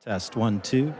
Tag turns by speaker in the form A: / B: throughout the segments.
A: Test 1, 2.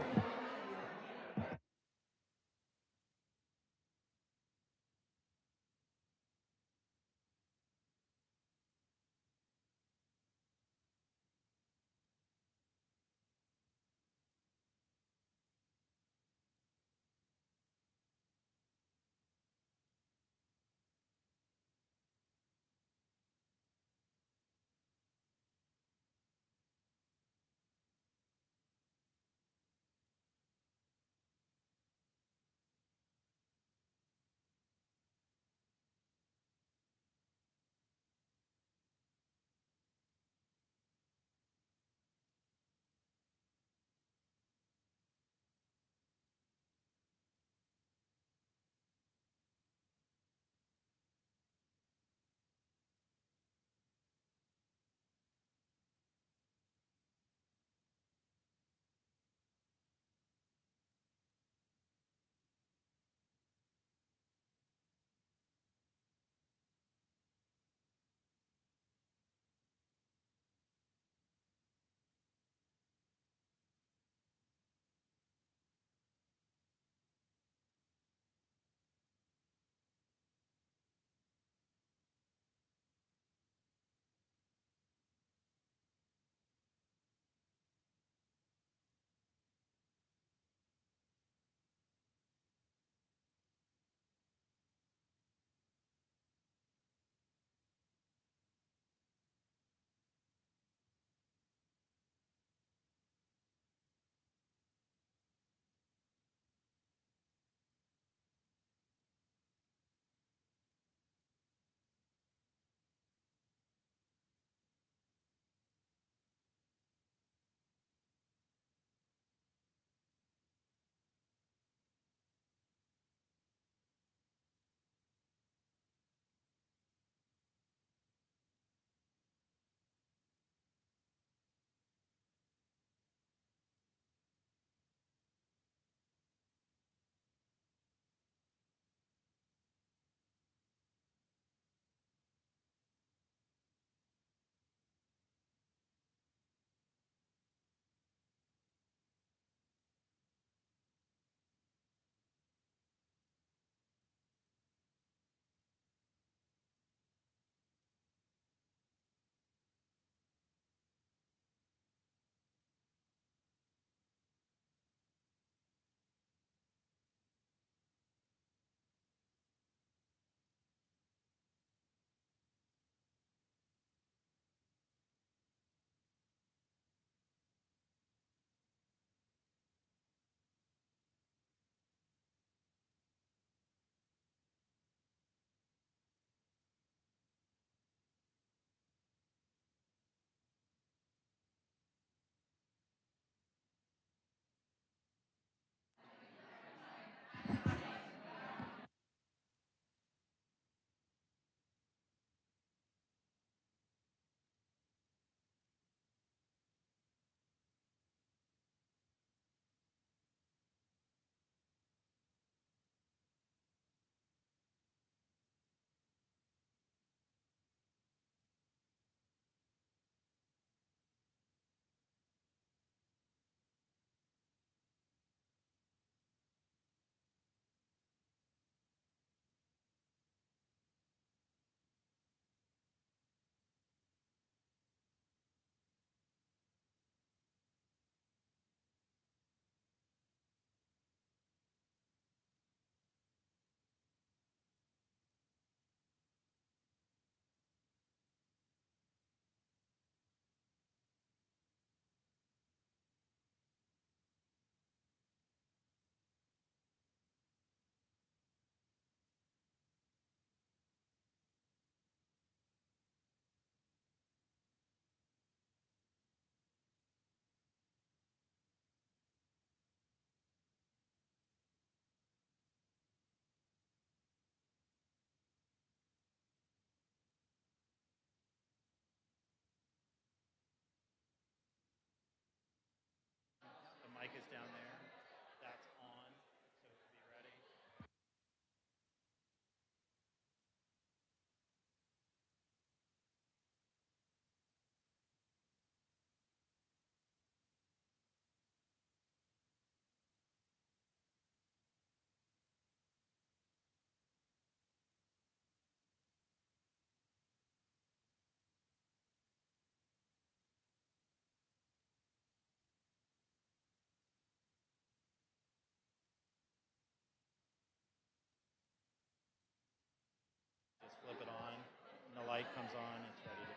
A: comes on, it's ready to be.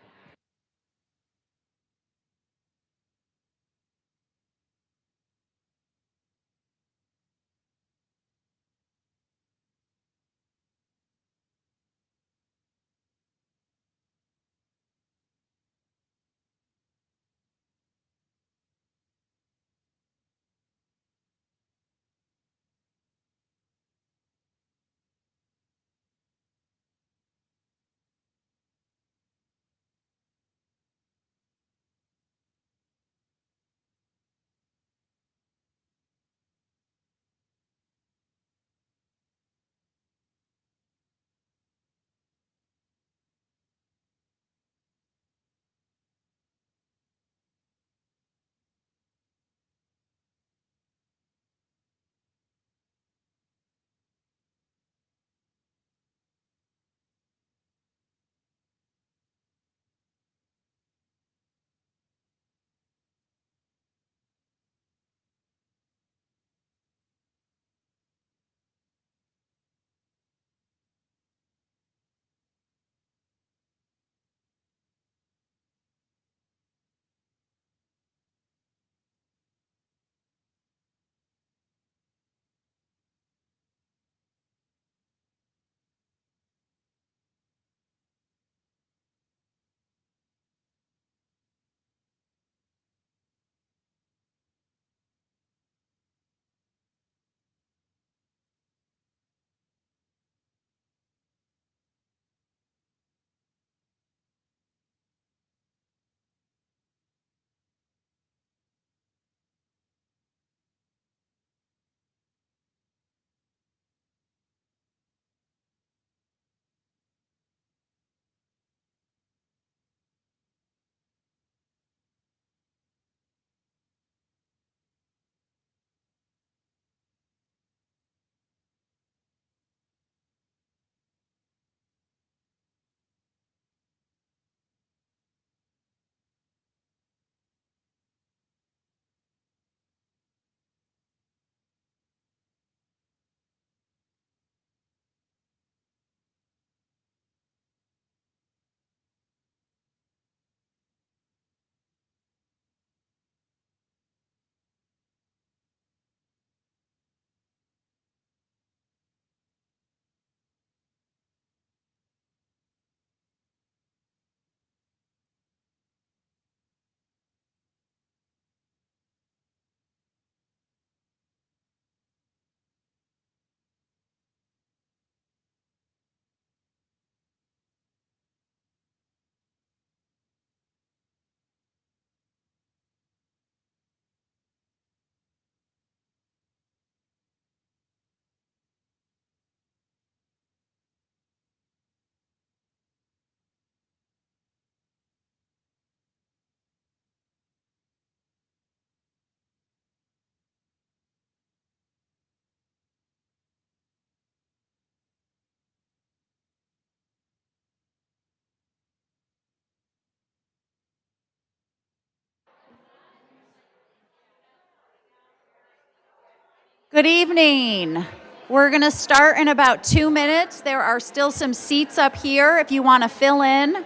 B: Good evening. We're going to start in about 2 minutes. There are still some seats up here if you want to fill in.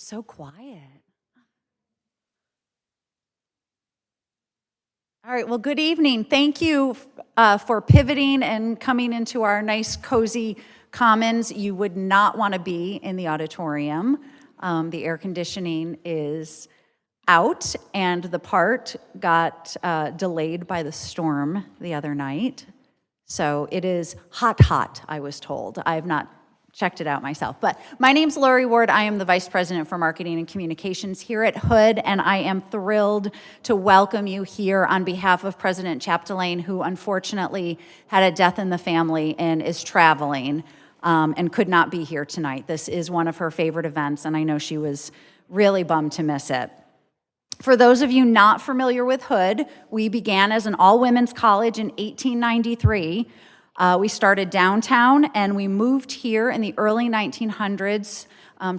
B: So quiet. All right, well, good evening. Thank you for pivoting and coming into our nice, cozy commons. You would not want to be in the auditorium. The air conditioning is out, and the part got delayed by the storm the other night. So it is hot, I was told. I have not checked it out myself. But my name's Lori Ward. I am the Vice President for Marketing and Communications here at Hood, and I am thrilled to welcome you here on behalf of President Chapdelaine, who unfortunately had a death in the family and is traveling and could not be here tonight. This is one of her favorite events, and I know she was really bummed to miss it. For those of you not familiar with Hood, we began as an all-women's college in 1893. We started downtown, and we moved here in the early 1900s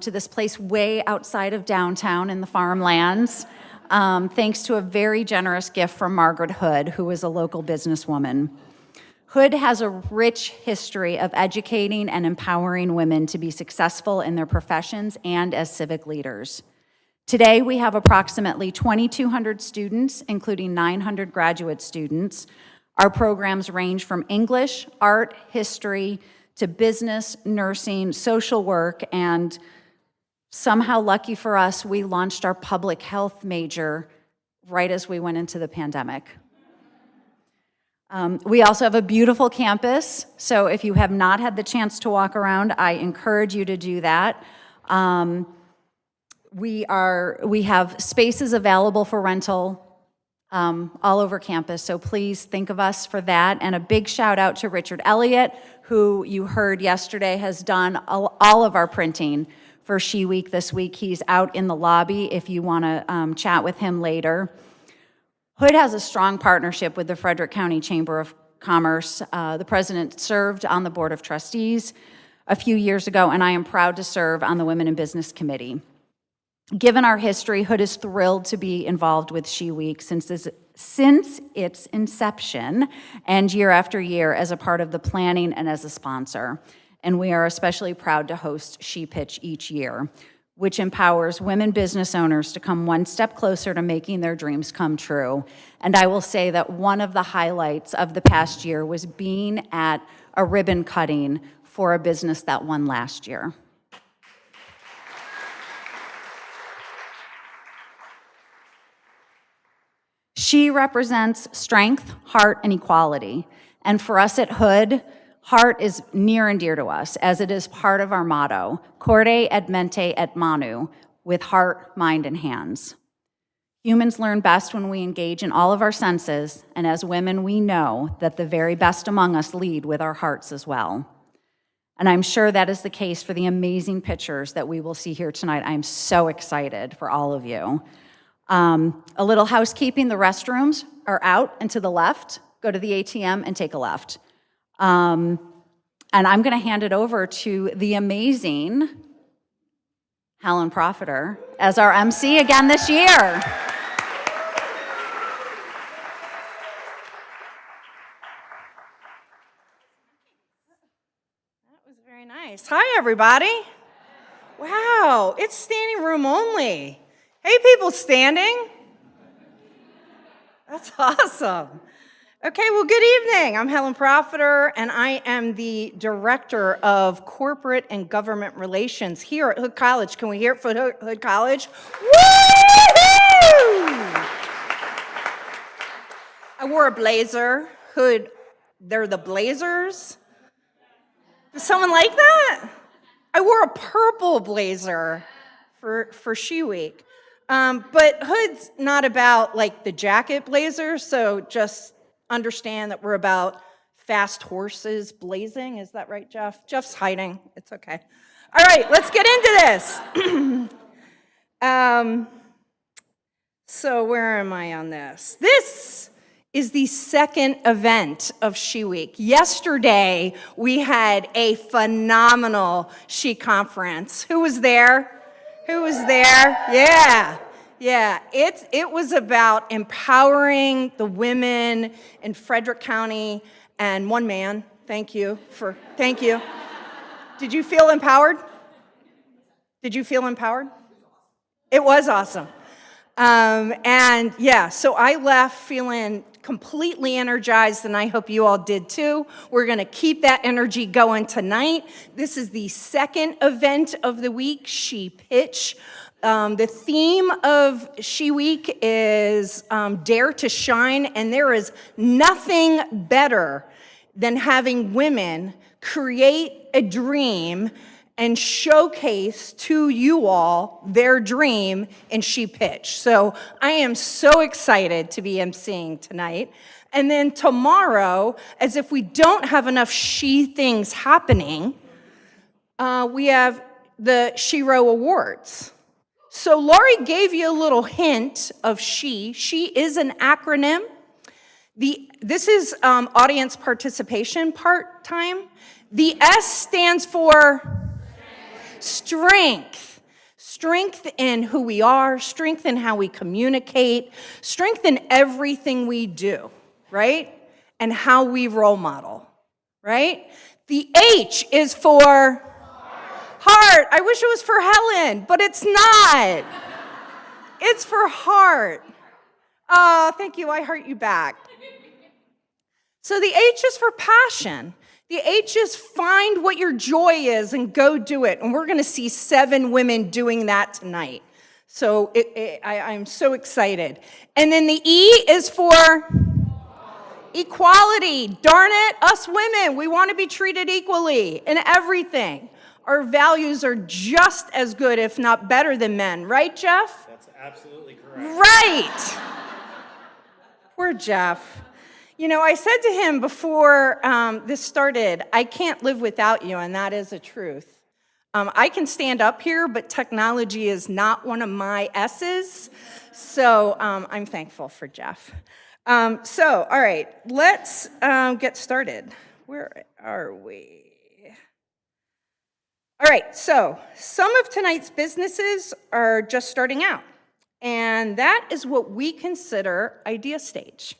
B: to this place way outside of downtown in the farmlands, thanks to a very generous gift from Margaret Hood, who was a local businesswoman. Hood has a rich history of educating and empowering women to be successful in their professions and as civic leaders. Today, we have approximately 2,200 students, including 900 graduate students. Our programs range from English, art, history, to business, nursing, social work, and somehow lucky for us, we launched our public health major right as we went into the pandemic. We also have a beautiful campus, so if you have not had the chance to walk around, I encourage you to do that. We have spaces available for rental all over campus, so please think of us for that. And a big shout out to Richard Elliott, who you heard yesterday has done all of our printing for SHE Week this week. He's out in the lobby if you want to chat with him later. Hood has a strong partnership with the Frederick County Chamber of Commerce. The president served on the Board of Trustees a few years ago, and I am proud to serve on the Women in Business Committee. Given our history, Hood is thrilled to be involved with SHE Week since its inception and year after year as a part of the planning and as a sponsor. And we are especially proud to host SHE Pitch each year, which empowers women business owners to come one step closer to making their dreams come true. And I will say that one of the highlights of the past year was being at a ribbon cutting for a business that won last year. SHE represents strength, heart, and equality. And for us at Hood, heart is near and dear to us, as it is part of our motto, Corde et mente et manu, with heart, mind, and hands. Humans learn best when we engage in all of our senses, and as women, we know that the very best among us lead with our hearts as well. And I'm sure that is the case for the amazing pictures that we will see here tonight. I'm so excited for all of you. A little housekeeping, the restrooms are out and to the left. Go to the ATM and take a left. And I'm going to hand it over to the amazing Helen Profiter as our MC again this year.
A: That was very nice. Hi, everybody. Wow, it's standing room only. Hey, people standing. That's awesome. Okay, well, good evening. I'm Helen Profiter, and I am the Director of Corporate and Government Relations here at Hood College. Can we hear it for Hood College? Woo-hoo! I wore a blazer. Hood, they're the Blazers. Does someone like that? I wore a purple blazer for SHE Week. But Hood's not about like the jacket blazer, so just understand that we're about fast horses blazing. Is that right, Jeff? Jeff's hiding. It's okay. All right, let's get into this. So where am I on this? This is the second event of SHE Week. Yesterday, we had a phenomenal SHE conference. Who was there? Who was there? Yeah. It was about empowering the women in Frederick County and one man. Thank you. Did you feel empowered? It was awesome. And yeah, so I left feeling completely energized, and I hope you all did too. We're going to keep that energy going tonight. This is the second event of the week, SHE Pitch. The theme of SHE Week is Dare to Shine, and there is nothing better than having women create a dream and showcase to you all their dream in SHE Pitch. So I am so excited to be emceeing tonight. And then tomorrow, as if we don't have enough SHE things happening, we have the SHE Row Awards. So Laurie gave you a little hint of SHE. SHE is an acronym. This is audience participation part time. The S stands for strength. Strength in who we are, strength in how we communicate, strength in everything we do, right? And how we role model, right? The H is for heart. I wish it was for Helen, but it's not. It's for heart. Oh, thank you. I heart you back. So the H is for passion. The H is find what your joy is and go do it. And we're going to see 7 women doing that tonight. So I'm so excited. And then the E is for equality. Darn it, us women, we want to be treated equally in everything. Our values are just as good, if not better than men. Right, Jeff?
C: That's absolutely correct.
A: Right. Poor Jeff. You know, I said to him before this started, I can't live without you, and that is a truth. I can stand up here, but technology is not one of my S's, so I'm thankful for Jeff. All right, let's get started. Where are we? All right, so some of tonight's businesses are just starting out, and that is what we consider idea stage.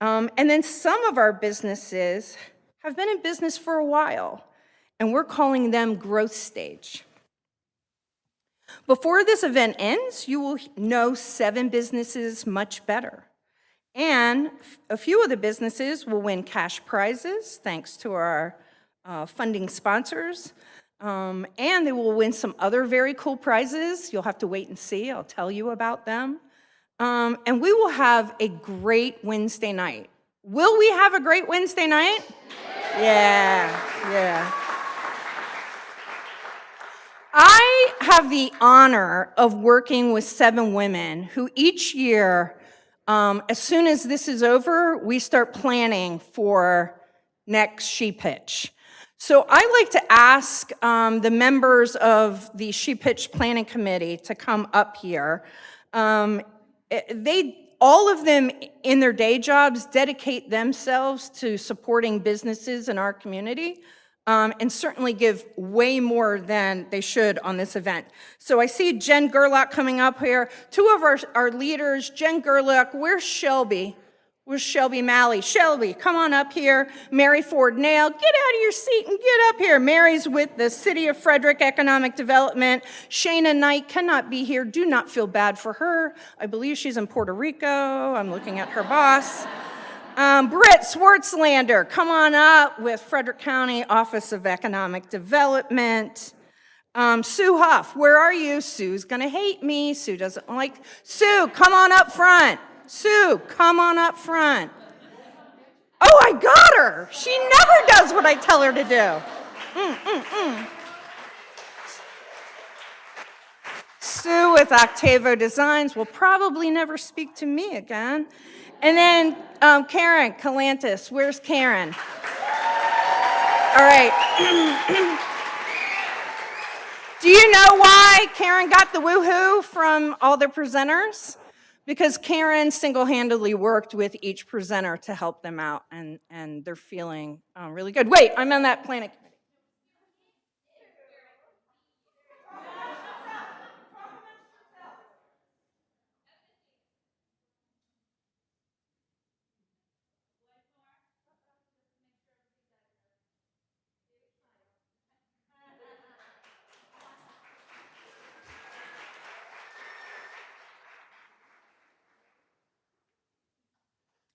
A: And then some of our businesses have been in business for a while, and we're calling them growth stage. Before this event ends, you will know 7 businesses much better. And a few of the businesses will win cash prizes, thanks to our funding sponsors. And they will win some other very cool prizes. You'll have to wait and see. I'll tell you about them. And we will have a great Wednesday night. Will we have a great Wednesday night? Yeah. I have the honor of working with 7 women who each year, as soon as this is over, we start planning for next SHE Pitch. So I like to ask the members of the SHE Pitch Planning Committee to come up here. All of them in their day jobs dedicate themselves to supporting businesses in our community, and certainly give way more than they should on this event. So I see Jen Gerlach coming up here. 2 of our leaders, Jen Gerlach, where's Shelby? Where's Shelby Malley? Shelby, come on up here. Mary Ford Nail, get out of your seat and get up here. Mary's with the City of Frederick Economic Development. Shayna Knight cannot be here. Do not feel bad for her. I believe she's in Puerto Rico. I'm looking at her boss. Britt Swartzlander, come on up with Frederick County Office of Economic Development. Sue Huff, where are you? Sue's gonna hate me. Sue doesn't like, Sue, come on up front. Sue, come on up front. Oh, I got her. She never does what I tell her to do. Sue with Octavo Designs will probably never speak to me again. And then Karen Calantis. Where's Karen? All right. Do you know why Karen got the woohoo from all the presenters? Because Karen single-handedly worked with each presenter to help them out, and they're feeling really good. Wait, I'm on that planning committee.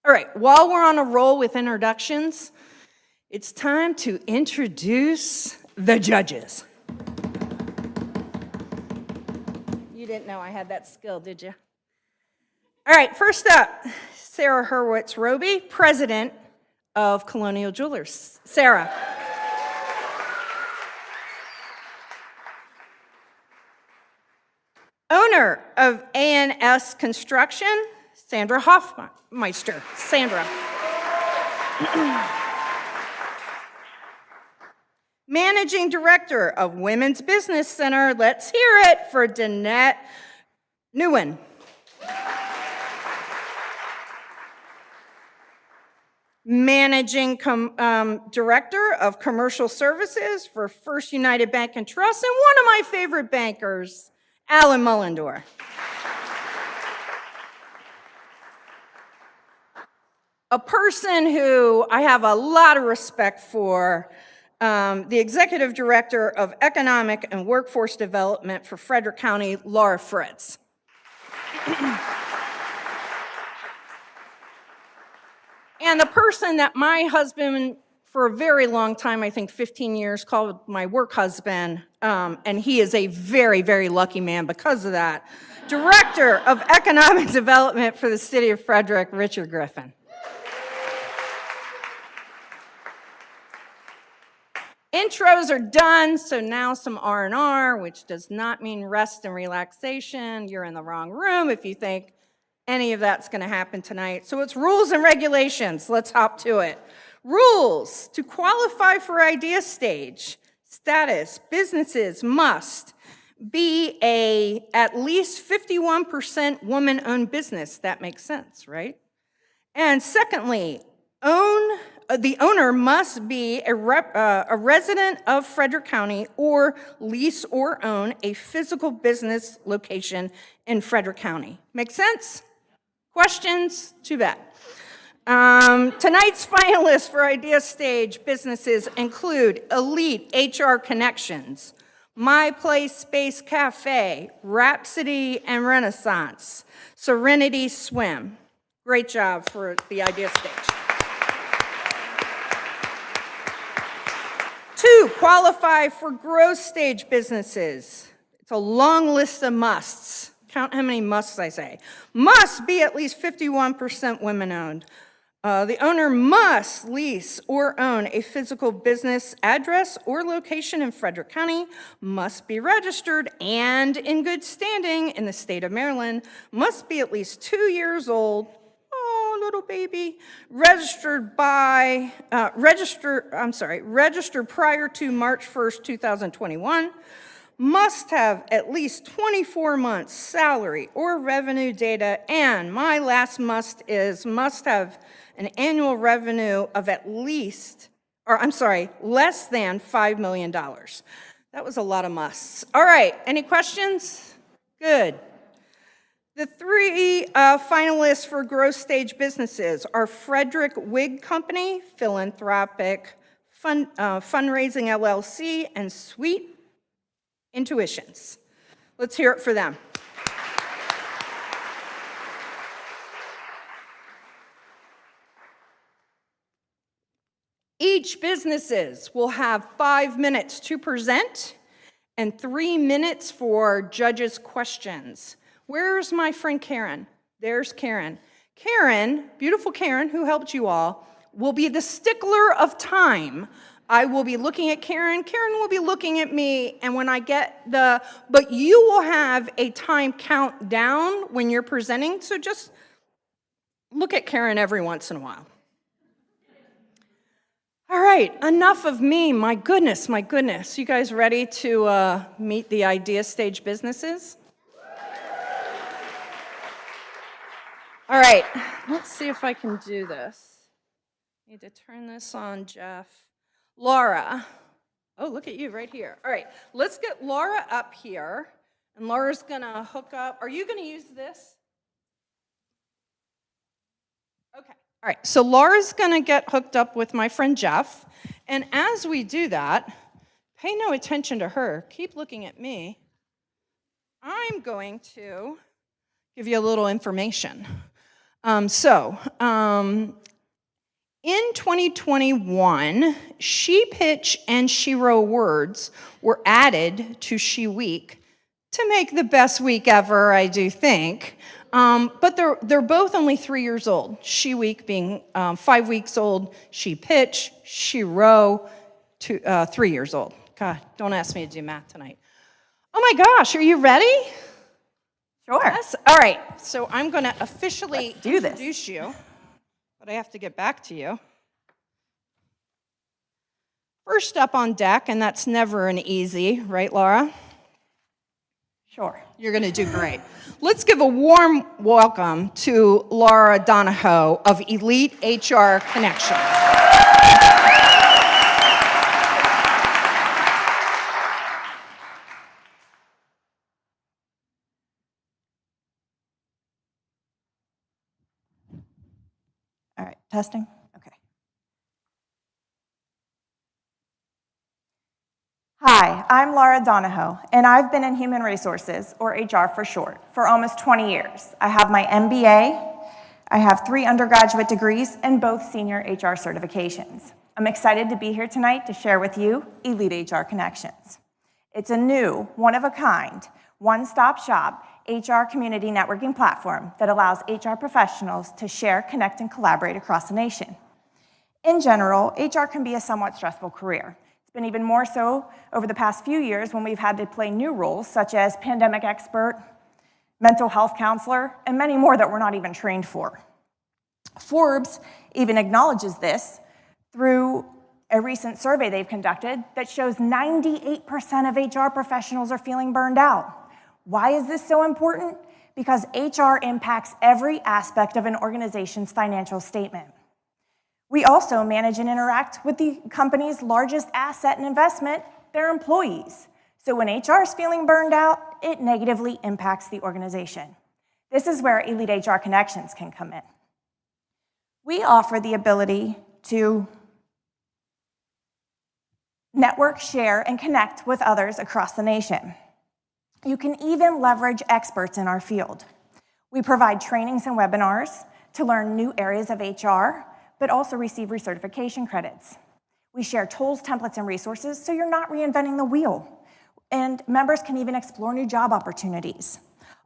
A: All right, while we're on a roll with introductions, it's time to introduce the judges. You didn't know I had that skill, did you? All right, first up, Sarah Hurwitz-Roby, president of Colonial Jewelers. Sarah. Owner of A&S Construction, Sandra Hoffmeister. Sandra. Managing Director of Women's Business Center. Let's hear it for Danette Nguyen. Managing Director of Commercial Services for First United Bank and Trust, and one of my favorite bankers, Alan Mullendore. A person who I have a lot of respect for, the Executive Director of Economic and Workforce Development for Frederick County, Laura Fritz. And the person that my husband, for a very long time, I think 15 years, called my work husband, and he is a very, very lucky man because of that, Director of Economic Development for the City of Frederick, Richard Griffin. Intros are done, so now some R&R, which does not mean rest and relaxation. You're in the wrong room if you think any of that's going to happen tonight. So it's rules and regulations. Let's hop to it. Rules. To qualify for Idea Stage status, businesses must be at least 51% woman-owned business. That makes sense, right? And secondly, the owner must be a resident of Frederick County or lease or own a physical business location in Frederick County. Make sense? Questions? Too bad. Tonight's finalists for Idea Stage businesses include Elite HR Connections, My Place Space Cafe, Rhapsody and Renaissance, Serenity Swim. Great job for the Idea Stage. 2, qualify for growth stage businesses. It's a long list of musts. Count how many musts I say. Must be at least 51% women-owned. The owner must lease or own a physical business address or location in Frederick County, must be registered and in good standing in the state of Maryland, must be at least 2 years old, oh, little baby, registered prior to March 1st, 2021, must have at least 24 months salary or revenue data, and my last must have an annual revenue of less than $5 million. That was a lot of musts. All right, any questions? Good. The 3 finalists for growth stage businesses are Frederick Wig Company, Philanthropic Fundraising LLC, and Sweet Intuitions. Let's hear it for them. Each businesses will have 5 minutes to present and 3 minutes for judges' questions. Where's my friend Karen? There's Karen. Karen, beautiful Karen, who helped you all, will be the stickler of time. I will be looking at Karen. Karen will be looking at me, and when I get but you will have a time countdown when you're presenting, so just look at Karen every once in a while. All right, enough of me. My goodness, my goodness. You guys ready to meet the Idea Stage businesses? All right, let's see if I can do this. Need to turn this on, Jeff. Laura. Oh, look at you right here. All right, let's get Laura up here, and Laura's gonna hook up. Are you gonna use this? Okay. All right, so Laura's gonna get hooked up with my friend Jeff, and as we do that, pay no attention to her, keep looking at me. I'm going to give you a little information. In 2021, She Pitch and She Row words were added to She Week to make the best week ever, I do think. But they're both only 3 years old. She Week being 5 weeks old, She Pitch, She Row, 3 years old. God, don't ask me to do math tonight. Oh my gosh, are you ready?
B: Sure.
A: Yes? All right, so I'm going to officially introduce you, but I have to get back to you. First up on deck, and that's never an easy, right, Laura?
C: Sure.
A: You're going to do great. Let's give a warm welcome to Laura Donahoe of Elite HR Connections.
C: All right, testing? Okay. Hi, I'm Laura Donahoe, and I've been in human resources, or HR for short, for almost 20 years. I have my MBA, I have 3 undergraduate degrees, and both senior HR certifications. I'm excited to be here tonight to share with you Elite HR Connections. It's a new, one-of-a-kind, one-stop shop HR community networking platform that allows HR professionals to share, connect, and collaborate across the nation. In general, HR can be a somewhat stressful career. It's been even more so over the past few years when we've had to play new roles such as pandemic expert, mental health counselor, and many more that we're not even trained for. Forbes even acknowledges this through a recent survey they've conducted that shows 98% of HR professionals are feeling burned out. Why is this so important? Because HR impacts every aspect of an organization's financial statement. We also manage and interact with the company's largest asset and investment, their employees. So when HR is feeling burned out, it negatively impacts the organization. This is where Elite HR Connections can come in. We offer the ability to network, share, and connect with others across the nation. You can even leverage experts in our field. We provide trainings and webinars to learn new areas of HR, but also receive recertification credits. We share tools, templates, and resources so you're not reinventing the wheel. And members can even explore new job opportunities,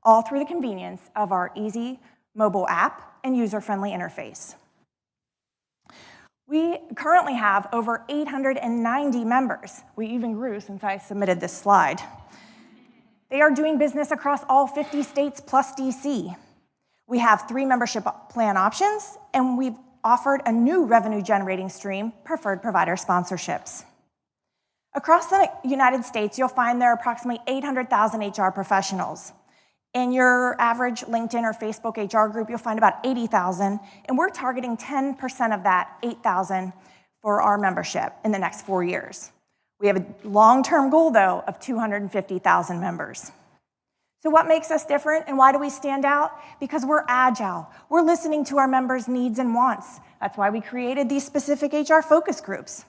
C: all through the convenience of our easy mobile app and user-friendly interface. We currently have over 890 members. We even grew since I submitted this slide. They are doing business across all 50 states plus DC. We have 3 membership plan options, and we've offered a new revenue-generating stream, preferred provider sponsorships. Across the United States, you'll find there are approximately 800,000 HR professionals. In your average LinkedIn or Facebook HR group, you'll find about 80,000, and we're targeting 10% of that 8,000 for our membership in the next 4 years. We have a long-term goal, though, of 250,000 members. So what makes us different and why do we stand out? Because we're agile. We're listening to our members' needs and wants. That's why we created these specific HR focus groups.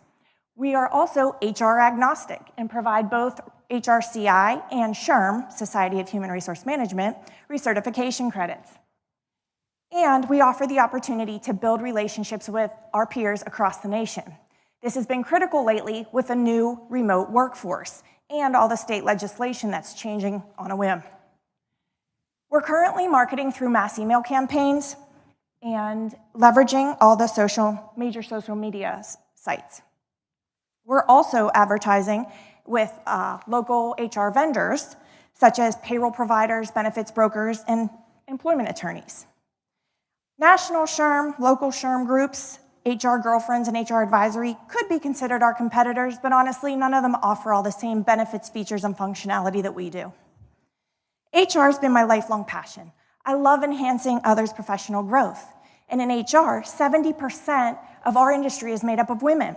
C: We are also HR agnostic and provide both HRCI and S.H.E, Society of Human Resource Management, recertification credits. And we offer the opportunity to build relationships with our peers across the nation. This has been critical lately with a new remote workforce and all the state legislation that's changing on a whim. We're currently marketing through mass email campaigns and leveraging all the major social media sites. We're also advertising with local HR vendors, such as payroll providers, benefits brokers, and employment attorneys. National S.H.E, local S.H.E groups, HR Girlfriends, and HR Advisory could be considered our competitors, but honestly, none of them offer all the same benefits, features, and functionality that we do. HR has been my lifelong passion. I love enhancing others' professional growth. And in HR, 70% of our industry is made up of women.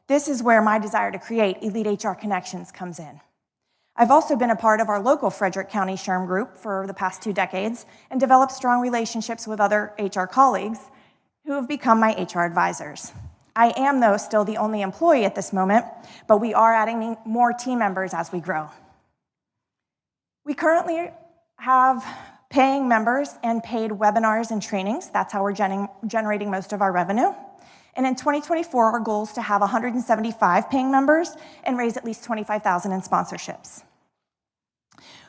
C: This is where my desire to create Elite HR Connections comes in. I've also been a part of our local Frederick County S.H.E group for the past 2 decades and developed strong relationships with other HR colleagues who have become my HR advisors. I am, though, still the only employee at this moment, but we are adding more team members as we grow. We currently have paying members and paid webinars and trainings. That's how we're generating most of our revenue. And in 2024, our goal is to have 175 paying members and raise at least $25,000 in sponsorships.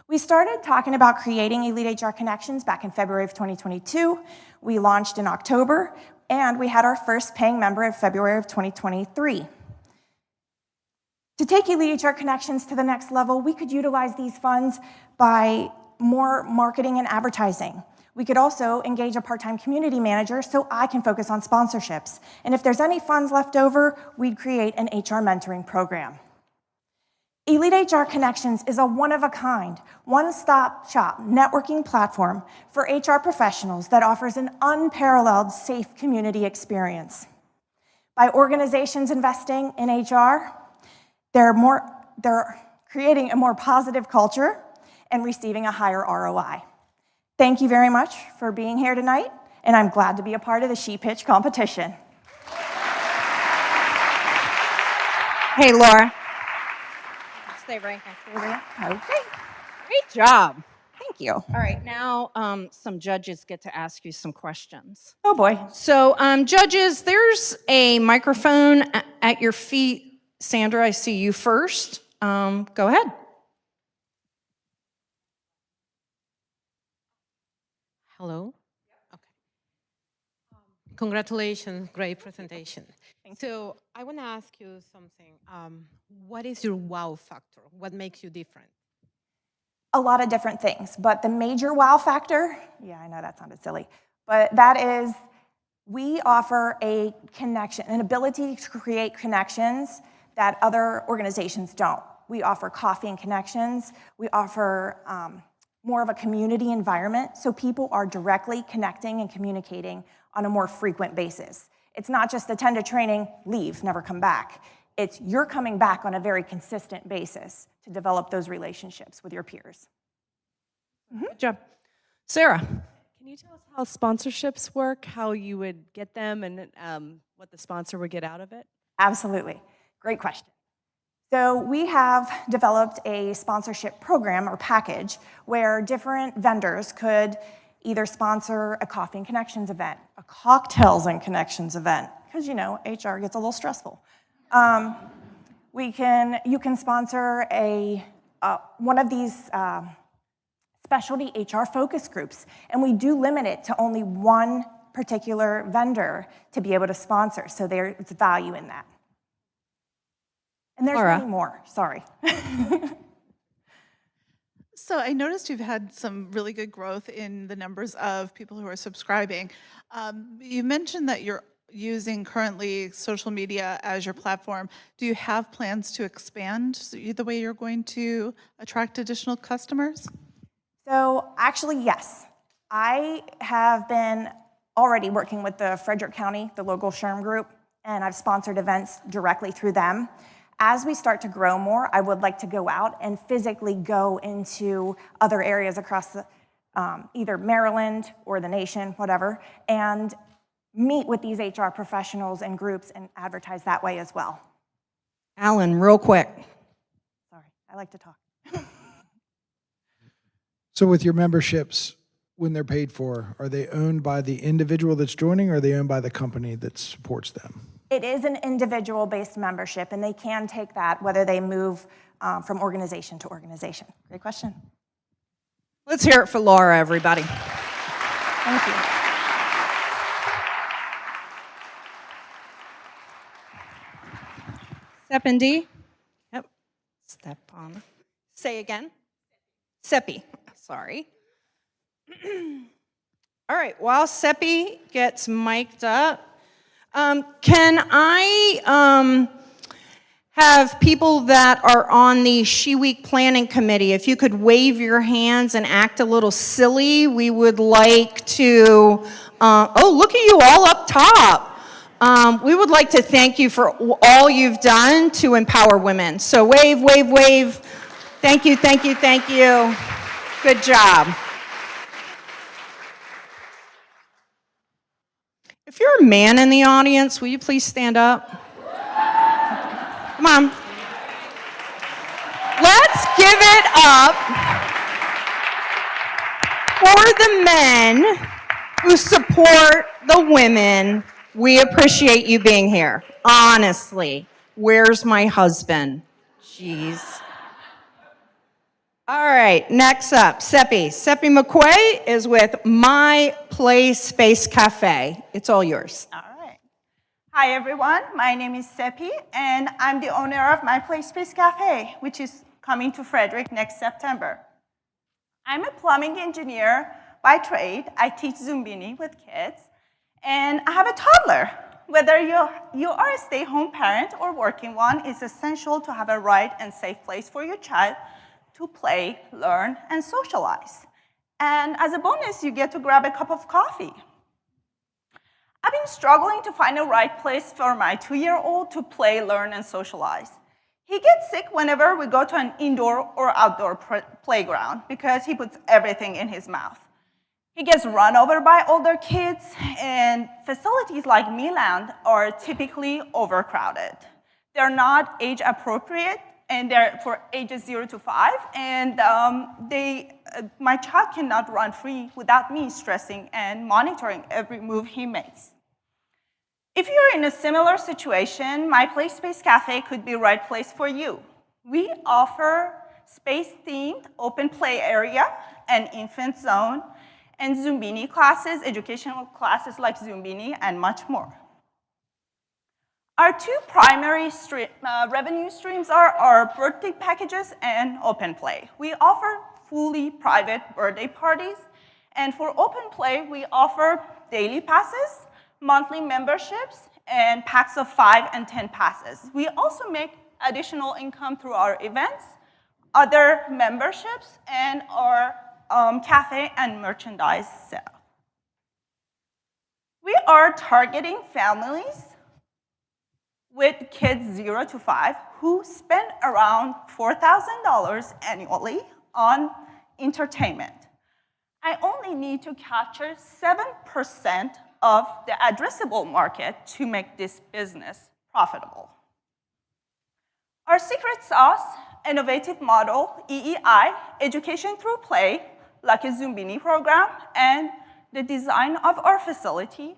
C: We started talking about creating Elite HR Connections back in February of 2022. We launched in October, and we had our first paying member in February of 2023. To take Elite HR Connections to the next level, we could utilize these funds by more marketing and advertising. We could also engage a part-time community manager so I can focus on sponsorships. And if there's any funds left over, we'd create an HR mentoring program. Elite HR Connections is a one-of-a-kind, one-stop-shop networking platform for HR professionals that offers an unparalleled, safe community experience. By organizations investing in HR, they're creating a more positive culture and receiving a higher ROI. Thank you very much for being here tonight, and I'm glad to be a part of the She Pitch competition.
A: Hey, Laura. Stay right next to Leah. Okay. Great job.
C: Thank you.
A: All right, now some judges get to ask you some questions.
C: Oh boy.
A: So, judges, there's a microphone at your feet. Sandra, I see you first. Go ahead.
D: Hello? Okay. Congratulations, great presentation. So I want to ask you something. What is your wow factor? What makes you different?
C: A lot of different things, but the major wow factor, yeah, I know that sounded silly, but that is we offer a connection, an ability to create connections that other organizations don't. We offer coffee and connections. We offer more of a community environment, so people are directly connecting and communicating on a more frequent basis. It's not just attend a training, leave, never come back. It's you're coming back on a very consistent basis to develop those relationships with your peers.
A: Good job. Sarah.
E: Can you tell us how sponsorships work, how you would get them, and what the sponsor would get out of it?
C: Absolutely. Great question. So we have developed a sponsorship program or package where different vendors could either sponsor a Coffee and Connections event, a Cocktails and Connections event, because HR gets a little stressful. You can sponsor one of these specialty HR focus groups, and we do limit it to only one particular vendor to be able to sponsor, so there's value in that. And there's
A: Laura.
C: many more, sorry.
F: So I noticed you've had some really good growth in the numbers of people who are subscribing. You mentioned that you're using currently social media as your platform. Do you have plans to expand the way you're going to attract additional customers?
C: So actually, yes. I have been already working with the Frederick County, the local SHRM group, and I've sponsored events directly through them. As we start to grow more, I would like to go out and physically go into other areas across either Maryland or the nation, whatever, and meet with these HR professionals and groups and advertise that way as well.
A: Alan, real quick.
C: Sorry, I like to talk.
G: So with your memberships, when they're paid for, are they owned by the individual that's joining, or are they owned by the company that supports them?
C: It is an individual-based membership, and they can take that whether they move from organization to organization. Great question.
A: Let's hear it for Laura, everybody.
C: Thank you.
A: Step and D. Yep. Step on. Say again. Seppi. Sorry. All right. While Seppi gets mic'd up, can I have people that are on the She Week Planning Committee, if you could wave your hands and act a little silly, we would like to, oh, look at you all up top. We would like to thank you for all you've done to empower women. So wave, wave, wave. Thank you, thank you, thank you. Good job. If you're a man in the audience, will you please stand up? Come on. Let's give it up for the men who support the women. We appreciate you being here. Honestly, where's my husband? Jeez. All right, next up, Seppi. Seppi McQuay is with My Play Space Cafe. It's all yours.
H: All right. Hi, everyone. My name is Seppi, and I'm the owner of My Play Space Cafe, which is coming to Frederick next September. I'm a plumbing engineer by trade. I teach Zumbini with kids, and I have a toddler. Whether you are a stay-home parent or working one, it's essential to have a right and safe place for your child to play, learn, and socialize. And as a bonus, you get to grab a cup of coffee. I've been struggling to find the right place for my 2-year-old to play, learn, and socialize. He gets sick whenever we go to an indoor or outdoor playground because he puts everything in his mouth. He gets run over by older kids, and facilities like Milan are typically overcrowded. They're not age appropriate, and they're for ages 0 to 5, and my child cannot run free without me stressing and monitoring every move he makes. If you're in a similar situation, my Play Space Cafe could be the right place for you. We offer space-themed open play area, an infant zone, and Zumbini classes, educational classes like Zumbini, and much more. Our two primary revenue streams are our birthday packages and open play. We offer fully private birthday parties, and for open play, we offer daily passes, monthly memberships, and packs of 5 and 10 passes. We also make additional income through our events, other memberships, and our cafe and merchandise sale. We are targeting families with kids 0 to 5 who spend around $4,000 annually on entertainment. I only need to capture 7% of the addressable market to make this business profitable. Our secret sauce, innovative model, EEI, education through play, like a Zumbini program, and the design of our facility.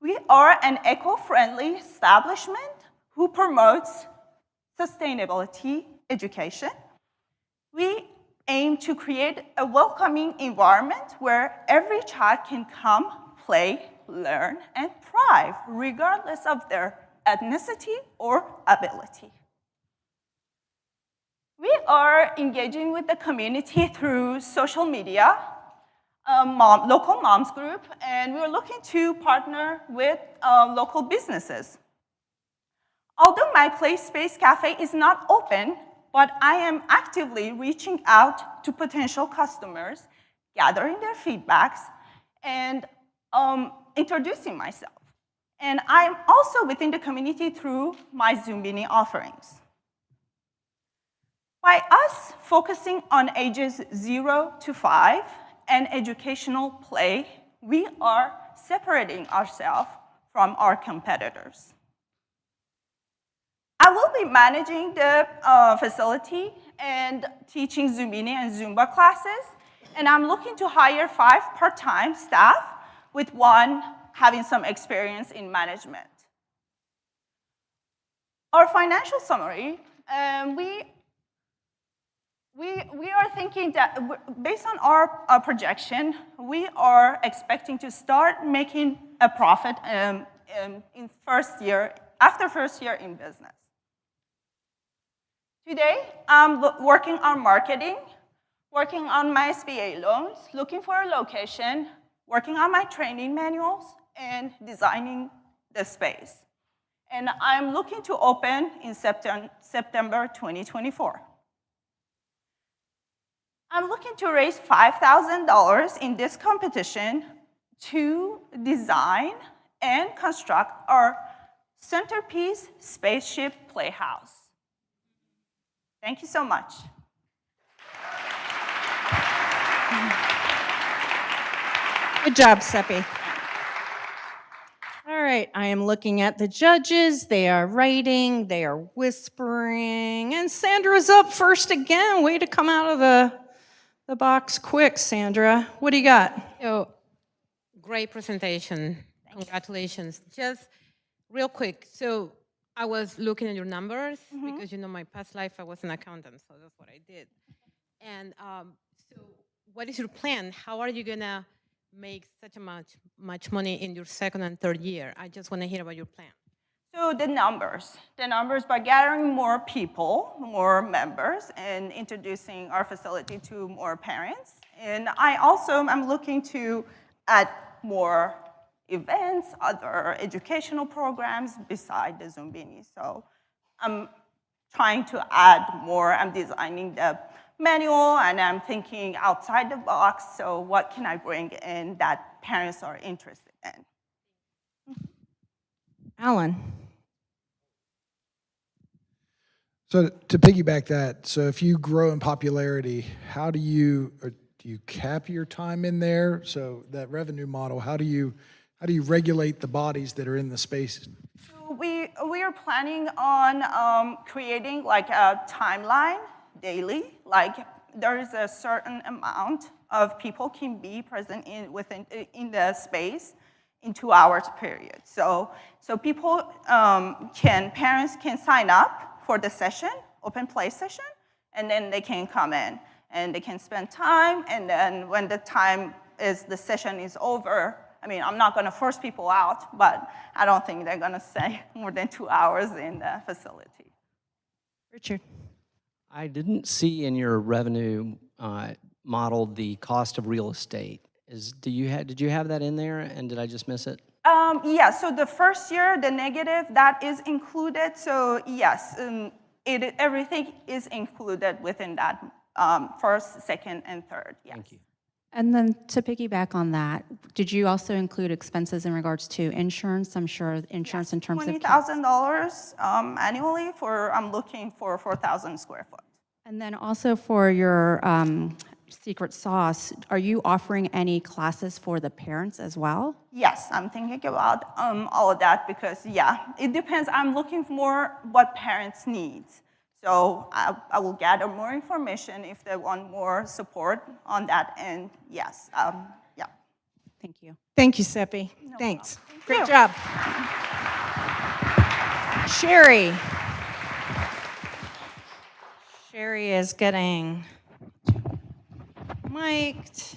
H: We are an eco-friendly establishment who promotes sustainability education. We aim to create a welcoming environment where every child can come, play, learn, and thrive, regardless of their ethnicity or ability. We are engaging with the community through social media, local moms group, and we're looking to partner with local businesses. Although my Play Space Cafe is not open, but I am actively reaching out to potential customers, gathering their feedbacks, and introducing myself. And I'm also within the community through my Zumbini offerings. By us focusing on ages 0 to 5 and educational play, we are separating ourselves from our competitors. I will be managing the facility and teaching Zumbini and Zumba classes, and I'm looking to hire 5 part-time staff, with 1 having some experience in management. Our financial summary, we are thinking that, based on our projection, we are expecting to start making a profit after first year in business. Today, I'm working on marketing, working on my SBA loans, looking for a location, working on my training manuals, and designing the space. And I'm looking to open in September 2024. I'm looking to raise $5,000 in this competition to design and construct our centerpiece spaceship playhouse. Thank you so much.
I: Good job, S.H.E. All right, I am looking at the judges. They are writing, they are whispering, and Sandra's up first again. Way to come out of the box quick, Sandra. What do you got?
D: So, great presentation. Congratulations. Just real quick, so I was looking at your numbers because, my past life, I was an accountant, so that's what I did. And so what is your plan? How are you going to make such much money in your second and third year? I just want to hear about your plan.
H: So the numbers by gathering more people, more members, and introducing our facility to more parents And I also am looking to add more events, other educational programs beside the Zumbini. So I'm trying to add more. I'm designing the manual, and I'm thinking outside the box. So what can I bring in that parents are interested in?
I: Alan.
G: So to piggyback that, so if you grow in popularity, how do you cap your time in there? So that revenue model, how do you regulate the bodies that are in the space?
H: So we are planning on creating like a timeline daily. Like there is a certain amount of people can be present in the space in 2 hours period. So people parents can sign up for the session, open play session, and then they can come in and they can spend time, and then when the session is over, I mean, I'm not gonna force people out, but I don't think they're gonna stay more than 2 hours in the facility.
I: Richard.
J: I didn't see in your revenue model the cost of real estate. Did you have that in there, and did I just miss it?
H: Yeah, so the first year, the negative, that is included. So yes, everything is included within that first, second, and third, yes.
J: Thank you.
K: And then to piggyback on that, did you also include expenses in regards to insurance? I'm sure insurance in terms of
H: $20,000 annually I'm looking for 4,000 square foot.
K: And then also for your secret sauce, are you offering any classes for the parents as well?
H: Yes, I'm thinking about all of that because, yeah, it depends. I'm looking for what parents need. So I will gather more information if they want more support on that end. Yes, yeah.
K: Thank you.
I: Thank you, Seppi.
H: No
I: Thanks.
H: problem.
I: Great job. Sherry. Sherry is getting mic'd.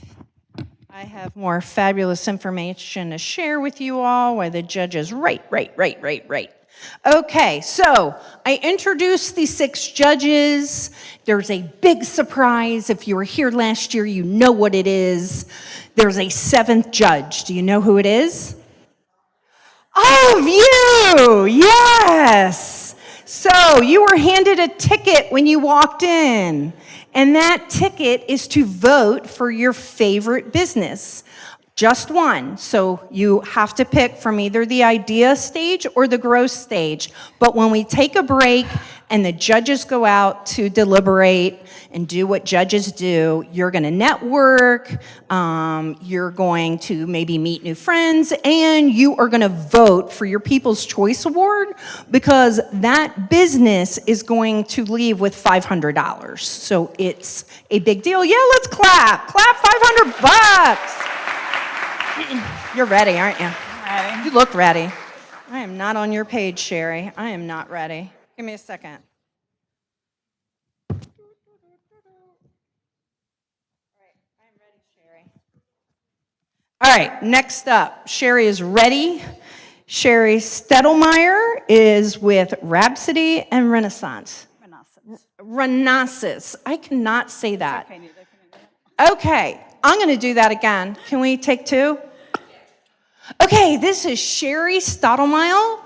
I: I have more fabulous information to share with you all while the judges right. Okay, so I introduced the 6 judges. There's a big surprise. If you were here last year, you know what it is. There's a 7th judge. Do you know who it is? All of you! Yes! So you were handed a ticket when you walked in, and that ticket is to vote for your favorite business. Just one. So you have to pick from either the idea stage or the growth stage. But when we take a break and the judges go out to deliberate and do what judges do, you're going to network, you're going to maybe meet new friends, and you are going to vote for your People's Choice Award because that business is going to leave with $500. So it's a big deal. Yeah, let's clap. Clap $500. You're ready, aren't you?
H: I'm ready.
I: You look ready. I am not on your page, Sherry. I am not ready. Give me a second. All right, I'm ready, Sherry. All right, next up, Sherry is ready. Sherry Stedelmeyer is with Rhapsody and Renaissance. Renaissance. I cannot say that. Okay, I'm going to do that again. Can we take 2? Okay, this is Sherry Stottlemyre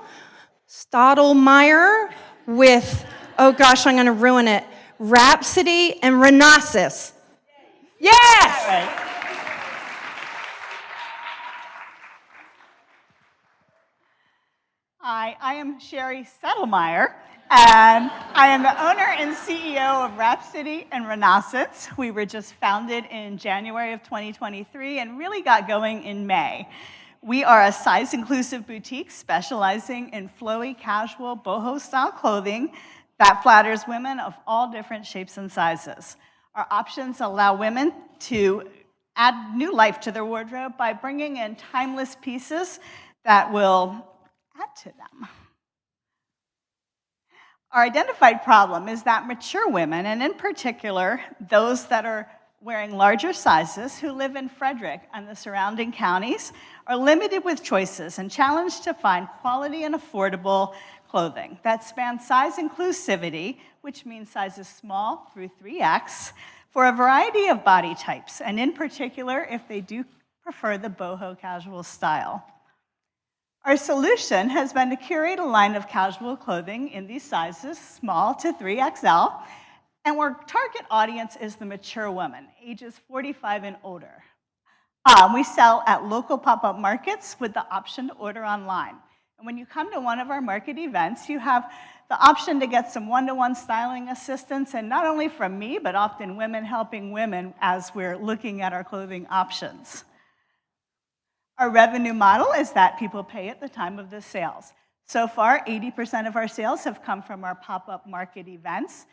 I: with, oh gosh, I'm going to ruin it, Rhapsody and Renaissance. Yes!
L: Hi, I am Sherry Stottlemyre, and I am the owner and CEO of Rhapsody and Renaissance. We were just founded in January of 2023 and really got going in May. We are a size-inclusive boutique specializing in flowy, casual, boho-style clothing that flatters women of all different shapes and sizes. Our options allow women to add new life to their wardrobe by bringing in timeless pieces that will add to them. Our identified problem is that mature women, and in particular, those that are wearing larger sizes who live in Frederick and the surrounding counties, are limited with choices and challenged to find quality and affordable clothing that spans size inclusivity, which means sizes small through 3X,
H: for a variety of body types, and in particular, if they do prefer the boho casual style. Our solution has been to curate a line of casual clothing in these sizes, small to 3XL, and our target audience is the mature woman, ages 45 and older. We sell at local pop-up markets with the option to order online. And when you come to one of our market events, you have the option to get some one-to-one styling assistance, and not only from me, but often women helping women as we're looking at our clothing options. Our revenue model is that people pay at the time of the sales. So far, 80% of our sales have come from our pop-up market events.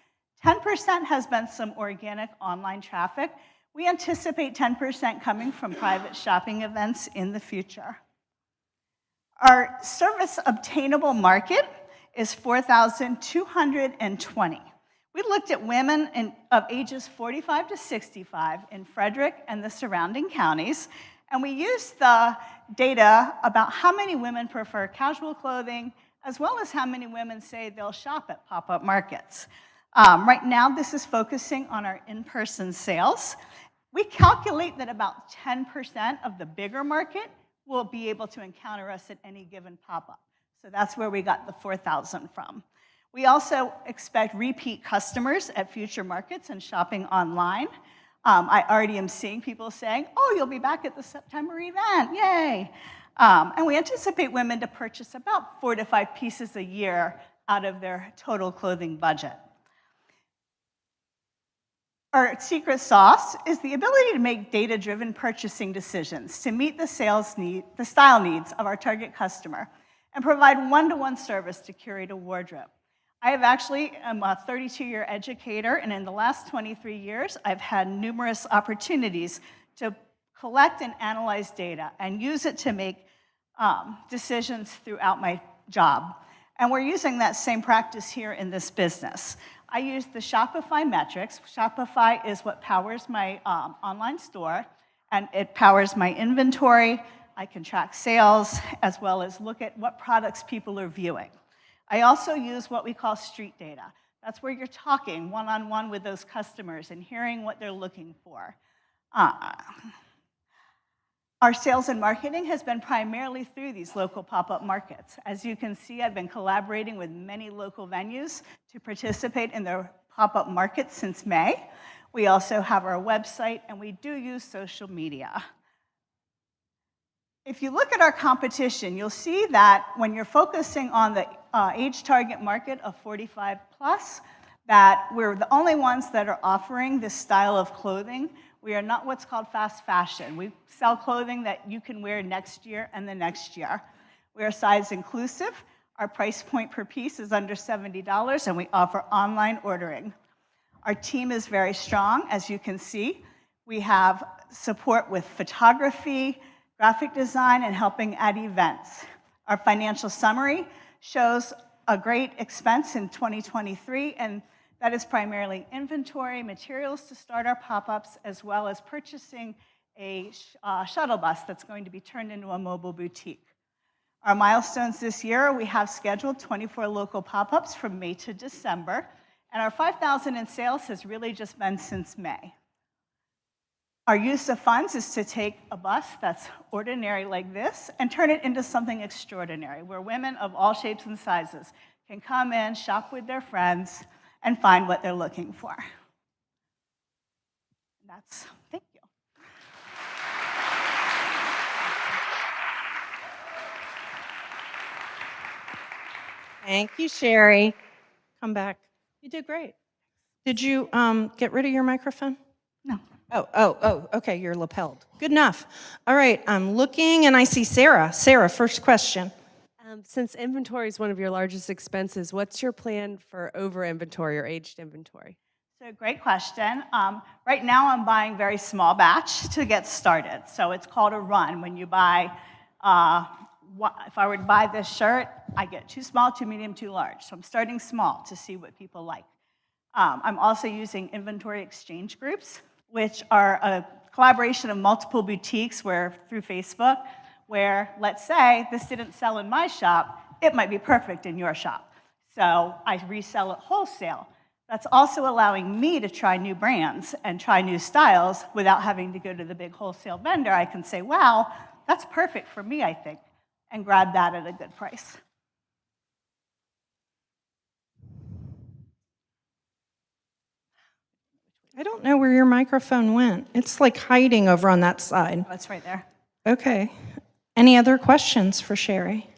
H: 10% has been some organic online traffic. We anticipate 10% coming from private shopping events in the future. Our service obtainable market is 4,220. We looked at women of ages 45 to 65 in Frederick and the surrounding counties, and we used the data about how many women prefer casual clothing, as well as how many women say they'll shop at pop-up markets. Right now, this is focusing on our in-person sales. We calculate that about 10% of the bigger market will be able to encounter us at any given pop-up. So that's where we got the 4,000 from. We also expect repeat customers at future markets and shopping online. I already am seeing people saying, oh, you'll be back at the September event, yay. And we anticipate women to purchase about 4 to 5 pieces a year out of their total clothing budget. Our secret sauce is the ability to make data-driven purchasing decisions to meet the style needs of our target customer and provide one-to-one service to curate a wardrobe. I am a 32-year educator, and in the last 23 years, I've had numerous opportunities to collect and analyze data and use it to make decisions throughout my job. And we're using that same practice here in this business. I use the Shopify metrics. Shopify is what powers my online store, and it powers my inventory. I can track sales, as well as look at what products people are viewing. I also use what we call street data. That's where you're talking one-on-one with those customers and hearing what they're looking for. Our sales and marketing has been primarily through these local pop-up markets. As you can see, I've been collaborating with many local venues to participate in their pop-up markets since May. We also have our website, and we do use social media. If you look at our competition, you'll see that when you're focusing on the age target market of 45 plus, that we're the only ones that are offering this style of clothing. We are not what's called fast fashion. We sell clothing that you can wear next year and the next year. We are size inclusive. Our price point per piece is under $70, and we offer online ordering. Our team is very strong, as you can see. We have support with photography, graphic design, and helping at events. Our financial summary shows a great expense in 2023, and that is primarily inventory, materials to start our pop-ups, as well as purchasing a shuttle bus that's going to be turned into a mobile boutique. Our milestones this year, we have scheduled 24 local pop-ups from May to December, and our 5,000 in sales has really just been since May. Our use of funds is to take a bus that's ordinary like this and turn it into something extraordinary, where women of all shapes and sizes can come in, shop with their friends, and find what they're looking for. Thank you.
I: Thank you, Sherry. Come back. You did great. Did you get rid of your microphone?
H: No.
I: Oh, okay, you're lapelled. Good enough. All right, I'm looking and I see Sarah. Sarah, first question.
E: Since inventory is one of your largest expenses, what's your plan for over inventory or aged inventory?
H: So great question. Right now I'm buying very small batch to get started. So it's called a run. When you buy, if I were to buy this shirt, I get too small, too medium, too large. So I'm starting small to see what people like. I'm also using inventory exchange groups, which are a collaboration of multiple boutiques through Facebook, where, let's say, this didn't sell in my shop, it might be perfect in your shop. So I resell it wholesale.
L: That's also allowing me to try new brands and try new styles without having to go to the big wholesale vendor. I can say, wow, that's perfect for me, I think, and grab that at a good price.
I: I don't know where your microphone went. It's like hiding over on that side.
L: Oh, it's right there.
I: Okay. Any other questions for Sherry?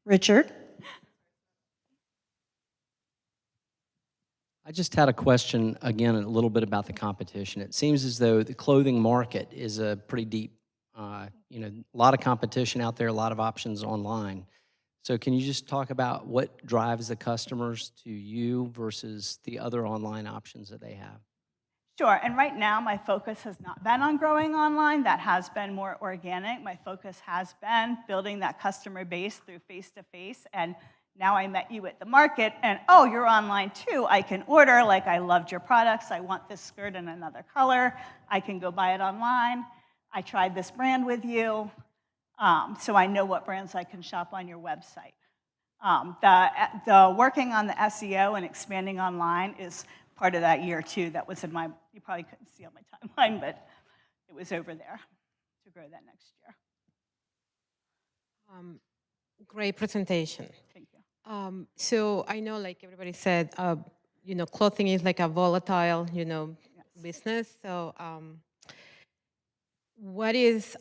I: Richard?
J: I just had a question, again, a little bit about the competition. It seems as though the clothing market is a pretty deep, a lot of competition out there, a lot of options online. So can you just talk about what drives the customers to you versus the other online options that they have?
L: Sure, and right now my focus has not been on growing online. That has been more organic. My focus has been building that customer base through face-to-face, and now I met you at the market, and oh, you're online too. I can order, like I loved your products. I want this skirt in another color. I can go buy it online. I tried this brand with you, so I know what brands I can shop on your website. The working on the SEO and expanding online is part of that year too. That was in my, you probably couldn't see on my timeline, but it was over there to grow that next year.
D: Great presentation.
L: Thank you.
D: So I know, like everybody said, clothing is like a volatile, business. So what is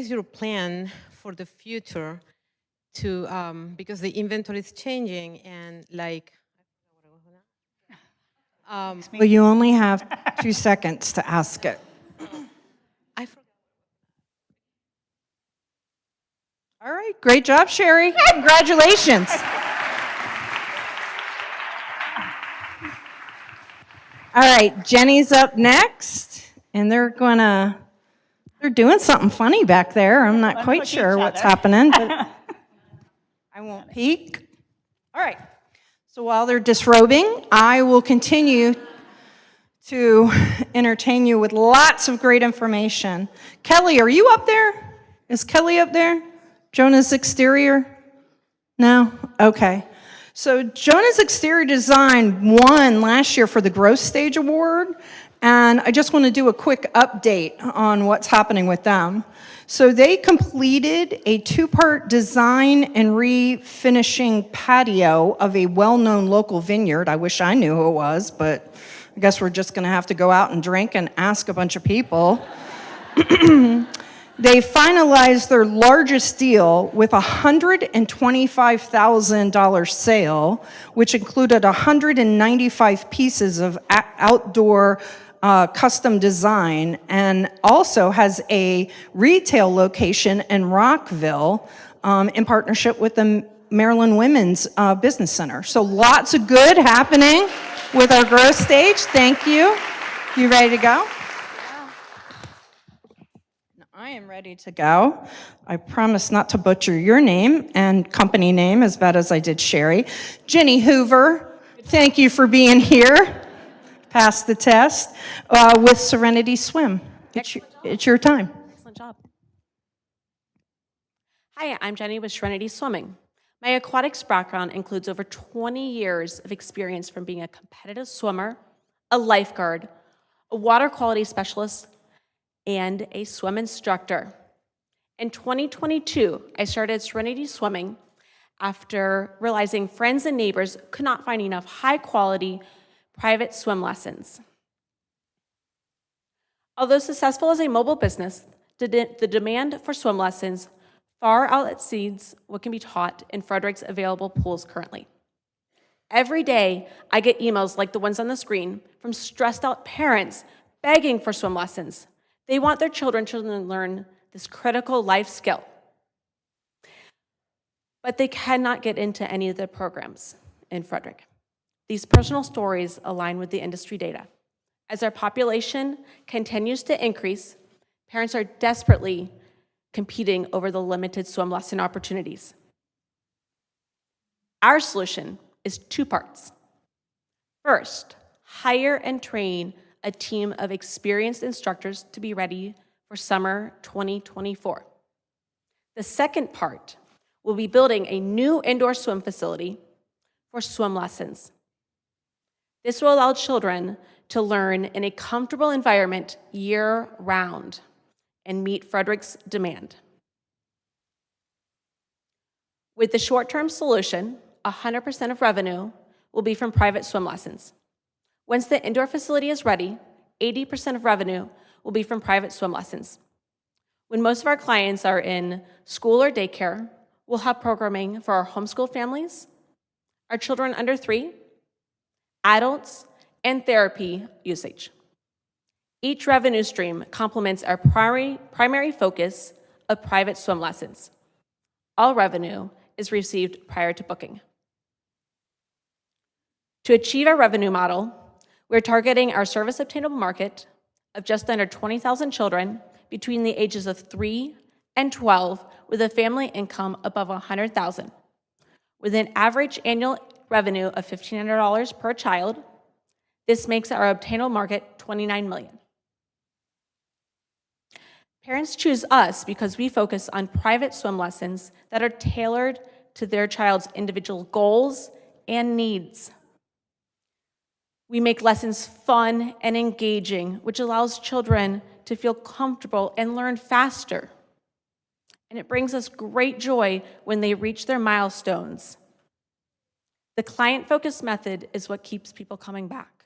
D: your plan for the future to because the inventory is changing and like.
I: Well, you only have 2 seconds to ask it.
D: I forgot.
I: All right, great job, Sherry. Congratulations. All right, Jenny's up next, and they're doing something funny back there. I'm not quite sure what's happening, but I won't peek. All right, so while they're disrobing, I will continue to entertain you with lots of great information. Kelly, are you up there? Is Kelly up there? Jonah's Exterior? No? Okay. So Jonah's Exterior Design won last year for the Growth Stage Award, and I just want to do a quick update on what's happening with them. So they completed a 2-part design and refinishing patio of a well-known local vineyard. I wish I knew who it was, but I guess we're just going to have to go out and drink and ask a bunch of people. They finalized their largest deal with a $125,000 sale, which included 195 pieces of outdoor custom design, and also has a retail location in Rockville in partnership with the Maryland Women's Business Center. So lots of good happening with our growth stage. Thank you. You ready to go? I am ready to go. I promise not to butcher your name and company name as bad as I did Sherry. Jenny Hoover, thank you for being here. Passed the test with Serenity Swim. It's your time.
M: Excellent job. Hi, I'm Jenny with Serenity Swimming. My aquatics background includes over 20 years of experience from being a competitive swimmer, a lifeguard, a water quality specialist, and a swim instructor. In 2022, I started Serenity Swimming after realizing friends and neighbors could not find enough high-quality private swim lessons. Although successful as a mobile business, the demand for swim lessons far exceeds what can be taught in Frederick's available pools currently. Every day, I get emails like the ones on the screen from stressed-out parents begging for swim lessons. They want their children to learn this critical life skill, but they cannot get into any of the programs in Frederick. These personal stories align with the industry data. As our population continues to increase, parents are desperately competing over the limited swim lesson opportunities. Our solution is 2 parts. First, hire and train a team of experienced instructors to be ready for summer 2024. The second part will be building a new indoor swim facility for swim lessons. This will allow children to learn in a comfortable environment year-round and meet Frederick's demand. With the short-term solution, 100% of revenue will be from private swim lessons. Once the indoor facility is ready, 80% of revenue will be from private swim lessons. When most of our clients are in school or daycare, we'll have programming for our homeschool families, our children under 3, adults, and therapy usage. Each revenue stream complements our primary focus of private swim lessons. All revenue is received prior to booking. To achieve our revenue model, we're targeting our service obtainable market of just under 20,000 children between the ages of 3 and 12 with a family income above $100,000, with an average annual revenue of $1,500 per child. This makes our obtainable market $29 million. Parents choose us because we focus on private swim lessons that are tailored to their child's individual goals and needs. We make lessons fun and engaging, which allows children to feel comfortable and learn faster. And it brings us great joy when they reach their milestones. The client-focused method is what keeps people coming back.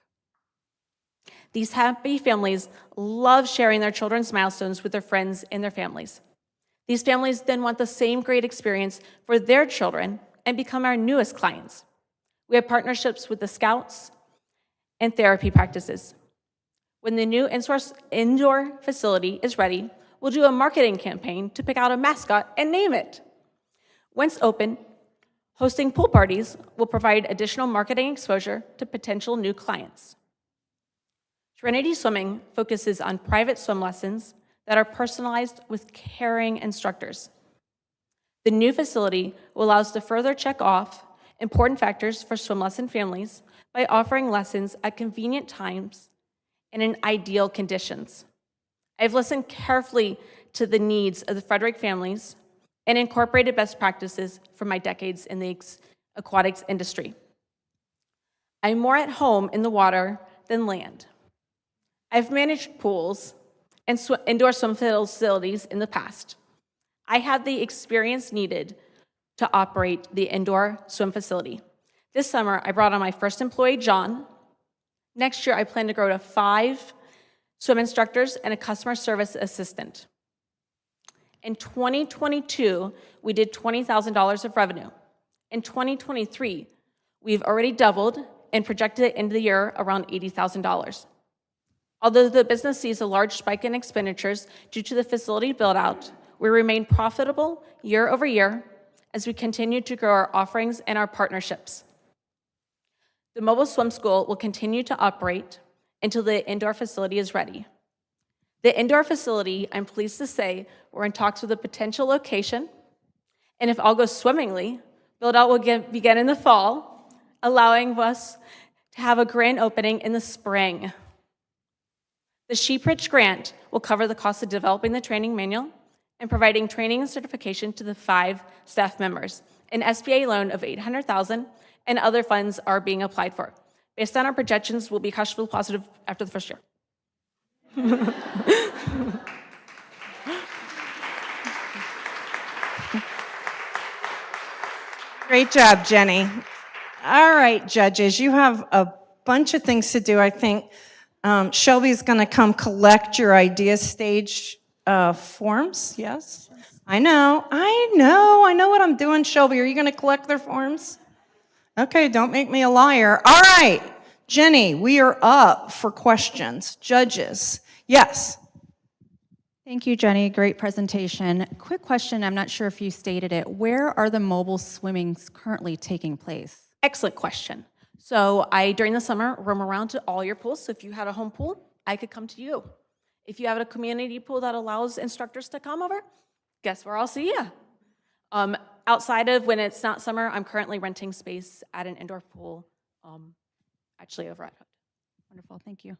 M: These happy families love sharing their children's milestones with their friends and their families. These families then want the same great experience for their children and become our newest clients. We have partnerships with the Scouts and therapy practices. When the new indoor facility is ready, we'll do a marketing campaign to pick out a mascot and name it. Once open, hosting pool parties will provide additional marketing exposure to potential new clients. Trinity Swimming focuses on private swim lessons that are personalized with caring instructors. The new facility will allow us to further check off important factors for swim lesson families by offering lessons at convenient times and in ideal conditions. I've listened carefully to the needs of the Frederick families and incorporated best practices from my decades in the aquatics industry. I'm more at home in the water than land. I've managed pools and indoor swim facilities in the past. I had the experience needed to operate the indoor swim facility. This summer, I brought on my first employee, John. Next year, I plan to grow to 5 swim instructors and a customer service assistant. In 2022, we did $20,000 of revenue. In 2023, we've already doubled and projected it into the year around $80,000. Although the business sees a large spike in expenditures due to the facility build-out, we remain profitable year over year as we continue to grow our offerings and our partnerships. The mobile swim school will continue to operate until the indoor facility is ready. The indoor facility, I'm pleased to say, we're in talks with a potential location, and if all goes swimmingly, build-out will begin in the fall, allowing us to have a grand opening in the spring. The S.H.E grant will cover the cost of developing the training manual and providing training and certification to the 5 staff members. An SBA loan of $800,000 and other funds are being applied for. Based on our projections, we'll be cash flow positive after the first year.
I: Great job, Jenny. All right, judges, you have a bunch of things to do, I think. Shelby's going to come collect your idea stage forms, yes? I know what I'm doing, Shelby. Are you going to collect their forms? Okay, don't make me a liar. All right, Jenny, we are up for questions. Judges, yes?
K: Thank you, Jenny. Great presentation. Quick question, I'm not sure if you stated it. Where are the mobile swimmings currently taking place?
M: Excellent question. So during the summer, roam around to all your pools. So if you had a home pool, I could come to you. If you have a community pool that allows instructors to come over, guess where I'll see you. Outside of when it's not summer, I'm currently renting space at an indoor pool, actually over at Hood.
K: Wonderful, thank you.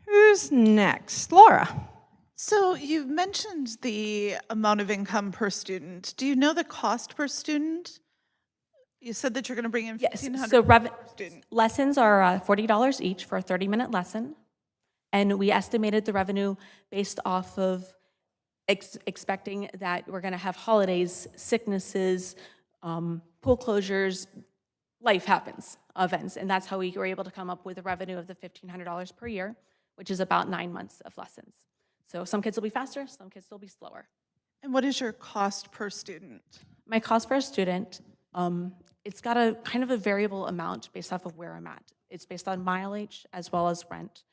I: Who's next? Laura.
F: So you mentioned the amount of income per student. Do you know the cost per student? You said that you're going to bring in
M: Yes,
F: $1,500
M: so
F: per student.
M: lessons are $40 each for a 30-minute lesson. And we estimated the revenue based off of expecting that we're going to have holidays, sicknesses, pool closures, life happens, events. And that's how we were able to come up with a revenue of the $1,500 per year, which is about 9 months of lessons. So some kids will be faster, some kids will be slower.
F: And what is your cost per student?
M: My cost per student, it's got a kind of a variable amount based off of where I'm at. It's based on mileage as well as rent.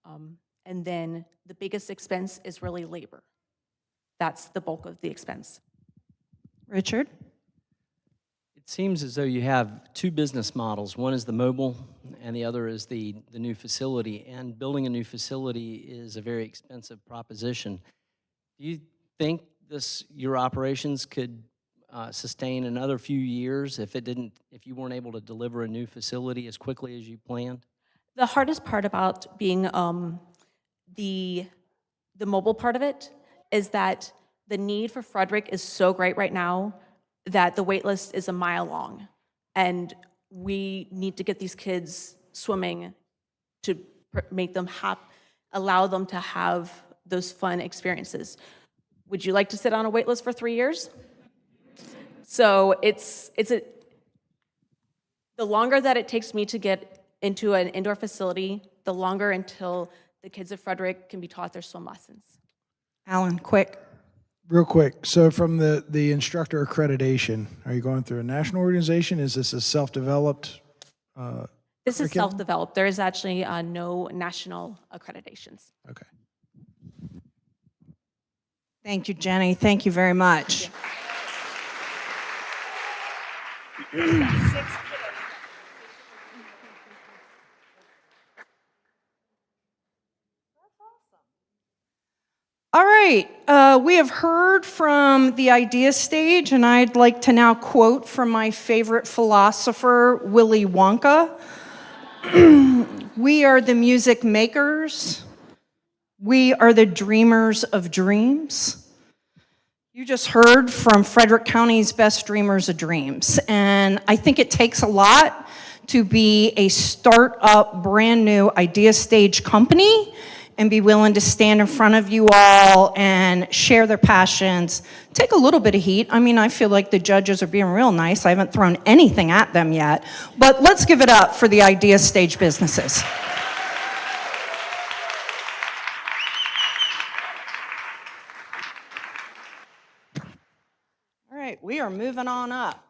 M: And then the biggest expense is really labor. That's the bulk of the expense.
I: Richard?
J: It seems as though you have two business models. One is the mobile, and the other is the new facility. And building a new facility is a very expensive proposition. Do you think your operations could sustain another few years if you weren't able to deliver a new facility as quickly as you planned?
M: The hardest part about being the mobile part of it is that the need for Frederick is so great right now that the wait list is a mile long. And we need to get these kids swimming to make them allow them to have those fun experiences. Would you like to sit on a wait list for 3 years? So the longer that it takes me to get into an indoor facility, the longer until the kids at Frederick can be taught their swim lessons.
I: Alan, quick.
G: Real quick, so from the instructor accreditation, are you going through a national organization? Is this a self-developed?
M: This is
G: curriculum?
M: self-developed. There is actually no national accreditations.
G: Okay.
I: Thank you, Jenny. Thank you very much. All right, we have heard from the idea stage, and I'd like to now quote from my favorite philosopher, Willy Wonka. We are the music makers. We are the dreamers of dreams. You just heard from Frederick County's best dreamers of dreams, and I think it takes a lot to be a start-up, brand new idea stage company and be willing to stand in front of you all and share their passions, take a little bit of heat. I mean, I feel like the judges are being real nice. I haven't thrown anything at them yet, but let's give it up for the idea stage businesses. All right, we are moving on up.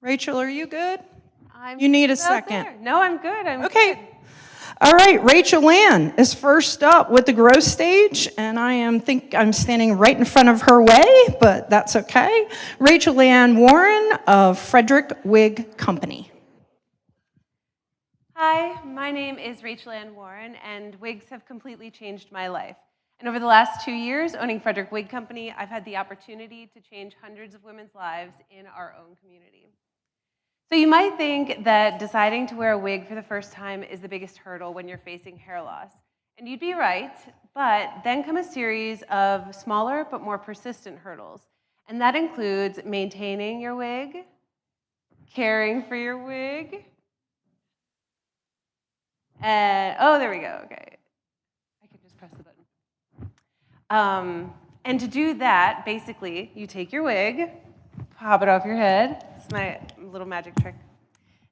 I: Rachel, are you good? You need a second.
N: No, I'm good. I'm
I: Okay.
N: good.
I: All right, Rachel Ann is first up with the growth stage, and I'm standing right in front of her way, but that's okay. Rachel Ann Warren of Frederick Wig Company.
N: Hi, my name is Rachel Ann Warren, and wigs have completely changed my life. And over the last 2 years, owning Frederick Wig Company, I've had the opportunity to change hundreds of women's lives in our own community. So you might think that deciding to wear a wig for the first time is the biggest hurdle when you're facing hair loss. And you'd be right, but then come a series of smaller but more persistent hurdles. And that includes maintaining your wig, caring for your wig, and, oh, there we go, okay. I can just press the button. And to do that, basically, you take your wig, pop it off your head. It's my little magic trick.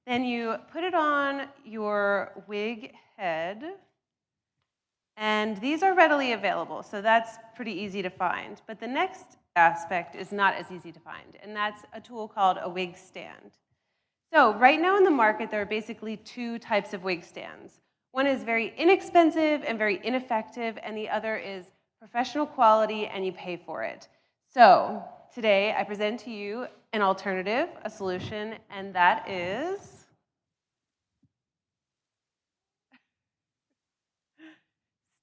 N: Then you put it on your wig head, and these are readily available, so that's pretty easy to find. But the next aspect is not as easy to find, and that's a tool called a wig stand. So right now in the market, there are basically two types of wig stands. One is very inexpensive and very ineffective, and the other is professional quality, and you pay for it. So today, I present to you an alternative, a solution, and that is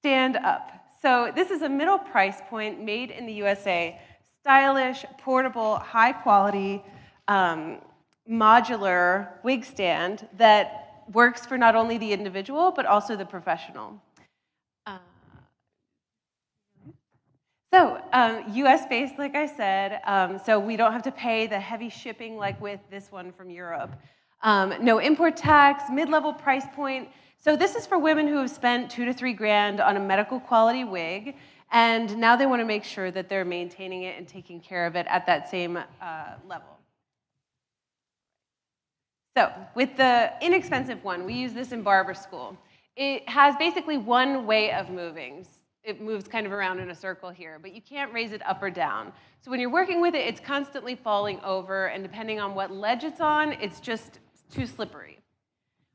N: Stand Up. So this is a middle price point, made in the USA, stylish, portable, high quality, modular wig stand that works for not only the individual, but also the professional. US-based, like I said, so we don't have to pay the heavy shipping like with this one from Europe. No import tax, mid-level price point. So this is for women who have spent $2 to $3 grand on a medical quality wig, and now they want to make sure that they're maintaining it and taking care of it at that same level. So with the inexpensive one, we use this in barber school. It has basically one way of moving. It moves kind of around in a circle here, but you can't raise it up or down. So when you're working with it, it's constantly falling over, and depending on what ledge it's on, it's just too slippery.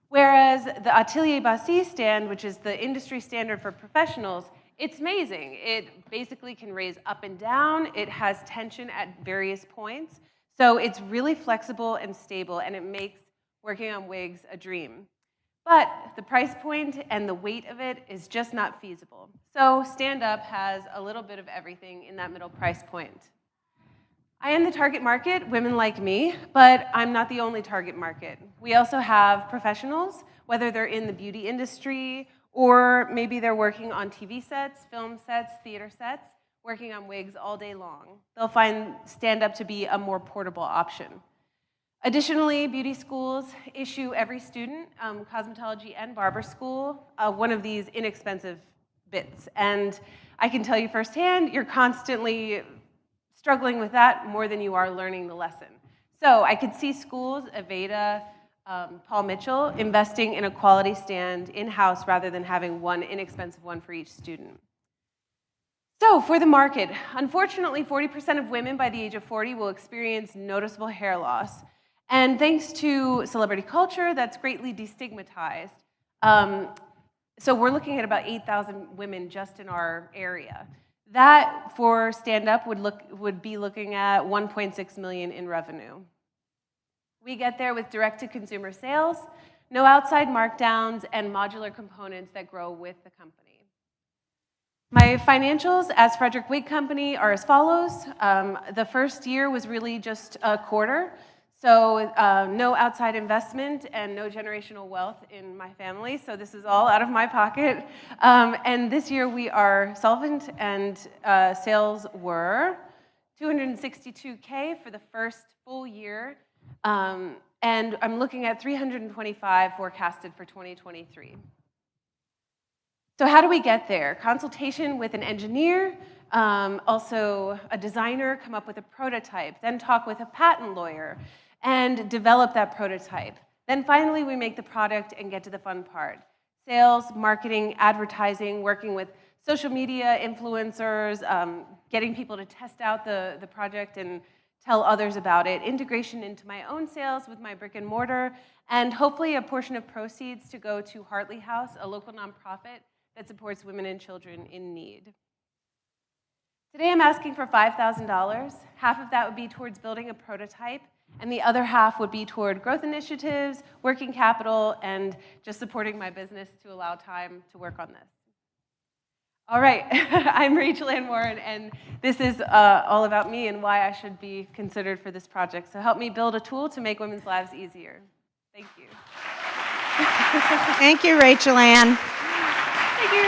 N: Whereas the Atelier Bassi stand, which is the industry standard for professionals, it's amazing. It basically can raise up and down. It has tension at various points. So it's really flexible and stable, and it makes working on wigs a dream. But the price point and the weight of it is just not feasible. So Stand Up has a little bit of everything in that middle price point. I am the target market, women like me, but I'm not the only target market. We also have professionals, whether they're in the beauty industry or maybe they're working on TV sets, film sets, theater sets, working on wigs all day long. They'll find Stand Up to be a more portable option. Additionally, beauty schools issue every student, cosmetology and barber school, one of these inexpensive bits. And I can tell you firsthand, you're constantly struggling with that more than you are learning the lesson. So I could see schools, Aveda, Paul Mitchell, investing in a quality stand in-house rather than having one inexpensive one for each student. So for the market, unfortunately, 40% of women by the age of 40 will experience noticeable hair loss. And thanks to celebrity culture, that's greatly destigmatized. So we're looking at about 8,000 women just in our area. That, for Stand Up, would be looking at 1.6 million in revenue. We get there with direct-to-consumer sales, no outside markdowns, and modular components that grow with the company. My financials as Frederick Wig Company are as follows. The first year was really just a quarter, so no outside investment and no generational wealth in my family, so this is all out of my pocket. And this year we are solvent, and sales were $262K for the first full year, and I'm looking at 325 forecasted for 2023. So how do we get there? Consultation with an engineer, also a designer, come up with a prototype, then talk with a patent lawyer, and develop that prototype. Then finally, we make the product and get to the fun part. Sales, marketing, advertising, working with social media influencers, getting people to test out the project and tell others about it, integration into my own sales with my brick and mortar, and hopefully a portion of proceeds to go to Hartley House, a local nonprofit that supports women and children in need. Today I'm asking for $5,000. Half of that would be towards building a prototype, and the other half would be toward growth initiatives, working capital, and just supporting my business to allow time to work on this. All right, I'm Rachel Ann Warren, and this is all about me and why I should be considered for this project. So help me build a tool to make women's lives easier. Thank you.
I: Thank you, Rachel Ann.
N: Thank you.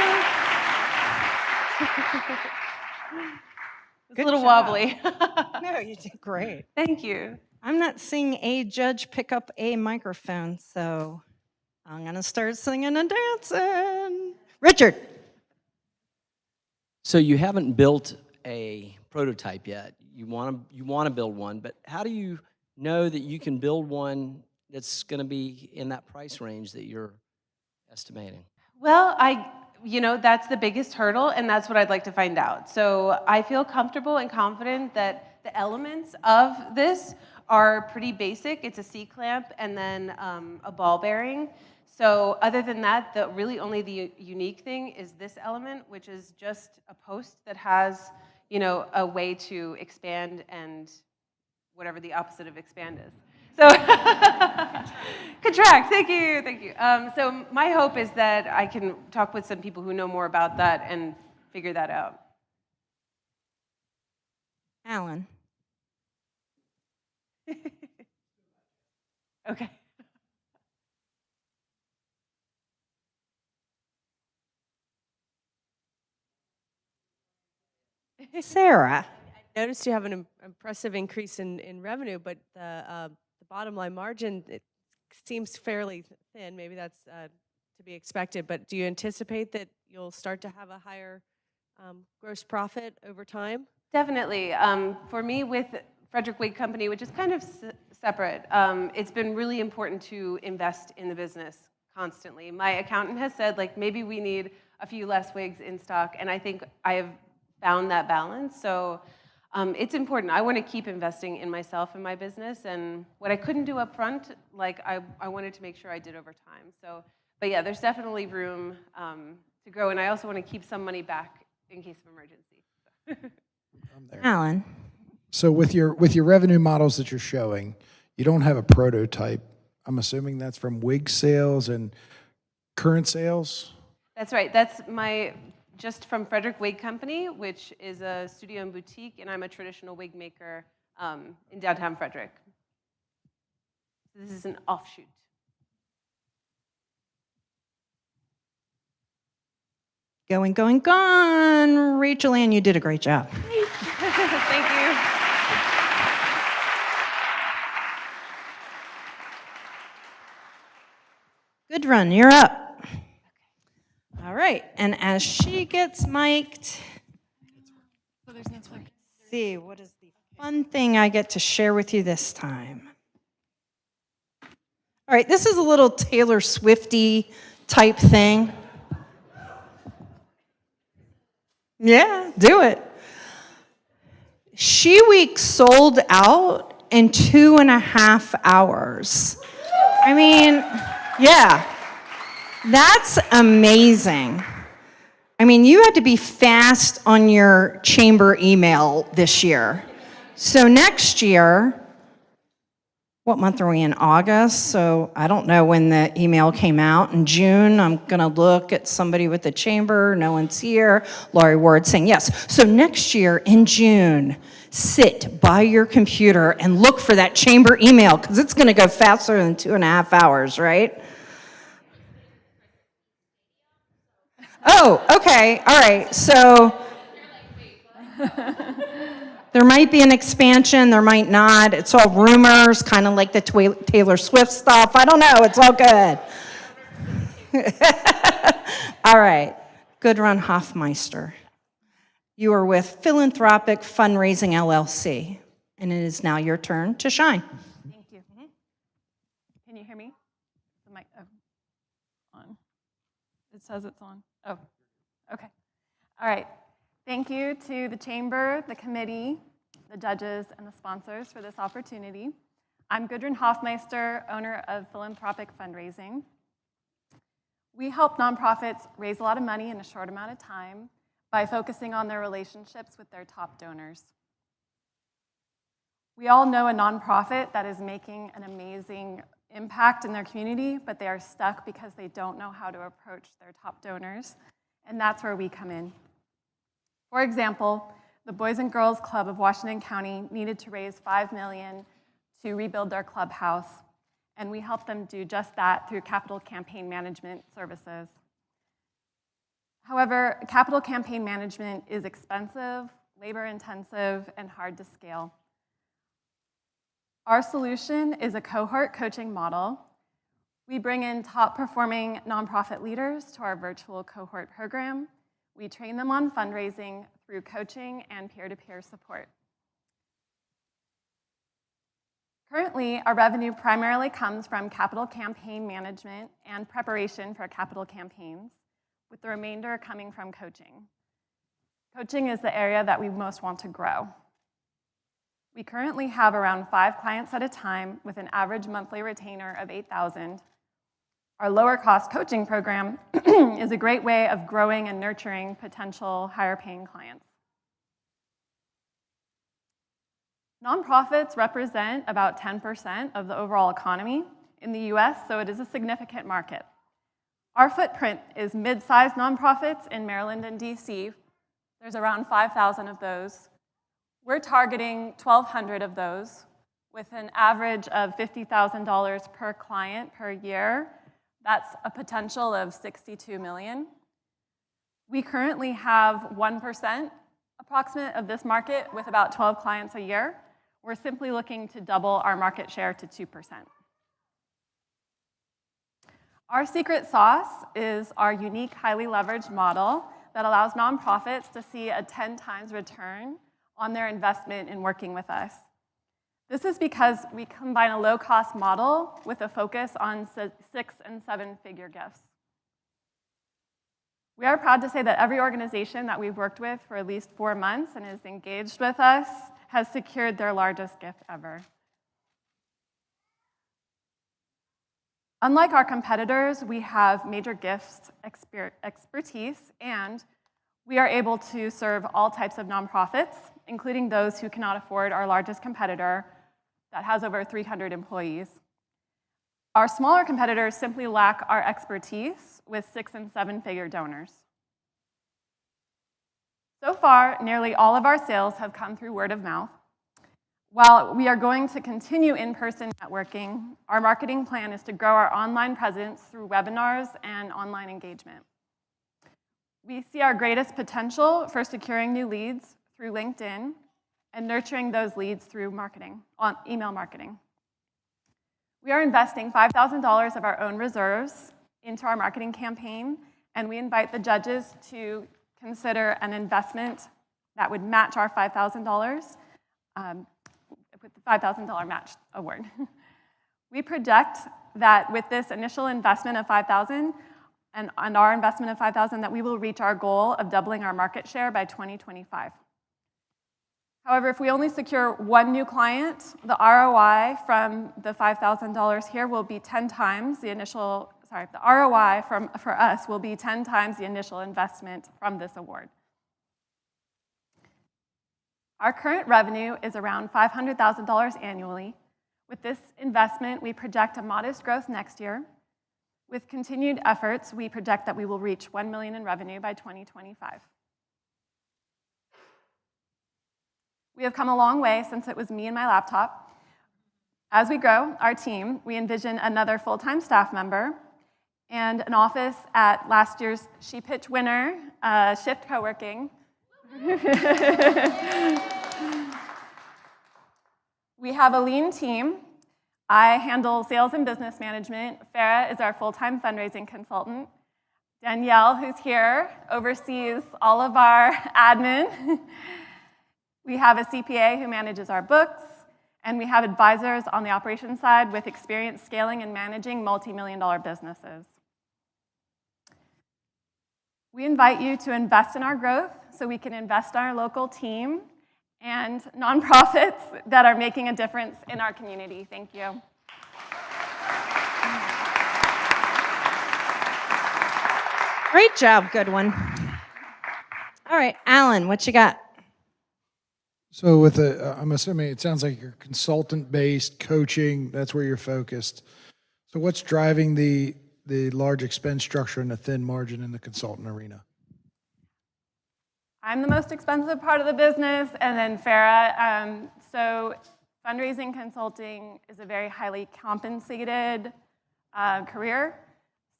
N: It's a little wobbly.
I: No, you did great.
N: Thank you.
I: I'm not seeing a judge pick up a microphone, so I'm going to start singing and dancing. Richard.
J: So you haven't built a prototype yet. You want to build one, but how do you know that you can build one that's going to be in that price range that you're estimating?
N: Well, that's the biggest hurdle, and that's what I'd like to find out. So I feel comfortable and confident that the elements of this are pretty basic. It's a C-clamp and then a ball bearing. So other than that, really only the unique thing is this element, which is just a post that has, a way to expand and whatever the opposite of expand is. So contract, thank you. So my hope is that I can talk with some people who know more about that and figure that out.
I: Alan.
N: Okay.
I: Sarah.
E: I noticed you have an impressive increase in revenue, but the bottom line margin, it seems fairly thin. Maybe that's to be expected, but do you anticipate that you'll start to have a higher gross profit over time?
N: Definitely. For me, with Frederick Wig Company, which is kind of separate, it's been really important to invest in the business constantly. My accountant has said, like, maybe we need a few less wigs in stock, and I think I have found that balance. So it's important. I want to keep investing in myself and my business, and what I couldn't do up front, like, I wanted to make sure I did over time. So, but yeah, there's definitely room to grow, and I also want to keep some money back in case of emergency.
I: Alan.
G: So with your revenue models that you're showing, you don't have a prototype. I'm assuming that's from wig sales and current sales?
N: That's right. That's just from Frederick Wig Company, which is a studio and boutique, and I'm a traditional wig maker in downtown Frederick. This is an offshoot.
I: Going, going, gone. Rachel Ann, you did a great job.
N: Thank you.
I: Good run, you're up. All right, and as she gets mic'd, let's see, what is the fun thing I get to share with you this time? All right, this is a little Taylor Swifty type thing. Yeah, do it. She Week sold out in 2.5 hours. I mean, yeah, that's amazing. I mean, you had to be fast on your chamber email this year. So next year, what month are we in? August? So I don't know when the email came out. In June, I'm going to look at somebody with the chamber. No one's here. Laurie Ward saying yes. So next year in June, sit by your computer and look for that chamber email because it's going to go faster than 2.5 hours, right? Oh, okay. All right. So there might be an expansion, there might not. It's all rumors, kind of like the Taylor Swift stuff. I don't know. It's all good. All right. Good run, Hoffmeister. You are with Philanthropic Fundraising LLC, and it is now your turn to shine.
O: Thank you. Can you hear me? The mic on. It says it's on. Oh, okay. All right. Thank you to the chamber, the committee, the judges, and the sponsors for this opportunity. I'm Gudrun Hoffmeister, owner of Philanthropic Fundraising. We help nonprofits raise a lot of money in a short amount of time by focusing on their relationships with their top donors. We all know a nonprofit that is making an amazing impact in their community, but they are stuck because they don't know how to approach their top donors, and that's where we come in. For example, the Boys and Girls Club of Washington County needed to raise $5 million to rebuild their clubhouse, and we helped them do just that through capital campaign management services. However, capital campaign management is expensive, labor-intensive, and hard to scale. Our solution is a cohort coaching model. We bring in top-performing nonprofit leaders to our virtual cohort program. We train them on fundraising through coaching and peer-to-peer support. Currently, our revenue primarily comes from capital campaign management and preparation for capital campaigns, with the remainder coming from coaching. Coaching is the area that we most want to grow. We currently have around 5 clients at a time with an average monthly retainer of $8,000. Our lower cost coaching program is a great way of growing and nurturing potential higher paying clients. Nonprofits represent about 10% of the overall economy in the US, so it is a significant market. Our footprint is mid-sized nonprofits in Maryland and DC. There's around 5,000 of those. We're targeting 1,200 of those with an average of $50,000 per client per year. That's a potential of $62 million. We currently have 1% approximate of this market with about 12 clients a year. We're simply looking to double our market share to 2%. Our secret sauce is our unique, highly leveraged model that allows nonprofits to see a 10 times return on their investment in working with us. This is because we combine a low-cost model with a focus on 6- and 7-figure gifts. We are proud to say that every organization that we've worked with for at least 4 months and is engaged with us has secured their largest gift ever. Unlike our competitors, we have major gifts expertise, and we are able to serve all types of nonprofits, including those who cannot afford our largest competitor that has over 300 employees. Our smaller competitors simply lack our expertise with 6- and 7-figure donors. So far, nearly all of our sales have come through word of mouth. While we are going to continue in-person networking, our marketing plan is to grow our online presence through webinars and online engagement. We see our greatest potential for securing new leads through LinkedIn and nurturing those leads through marketing, email marketing. We are investing $5,000 of our own reserves into our marketing campaign, and we invite the judges to consider an investment that would match our $5,000 with the $5,000 match award. We project that with this initial investment of $5,000 and our investment of $5,000, that we will reach our goal of doubling our market share by 2025. However, if we only secure one new client, the ROI from the $5,000 here will be 10 times the initial, the ROI for us will be 10 times the initial investment from this award. Our current revenue is around $500,000 annually. With this investment, we project a modest growth next year. With continued efforts, we project that we will reach $1 million in revenue by 2025. We have come a long way since it was me and my laptop. As we grow our team, we envision another full-time staff member and an office at last year's S.H.E Pitch winner, Shift Co-working. We have a lean team. I handle sales and business management. Farah is our full-time fundraising consultant. Danielle, who's here, oversees all of our admin. We have a CPA who manages our books, and we have advisors on the operations side with experience scaling and managing multi-million-dollar businesses. We invite you to invest in our growth so we can invest in our local team and nonprofits that are making a difference in our community. Thank you.
I: Great job, good one. All right, Alan, what you got?
G: So with I'm assuming it sounds like you're consultant-based coaching, that's where you're focused. So what's driving the large expense structure and the thin margin in the consultant arena?
O: I'm the most expensive part of the business, and then Farah. So fundraising consulting is a very highly compensated career.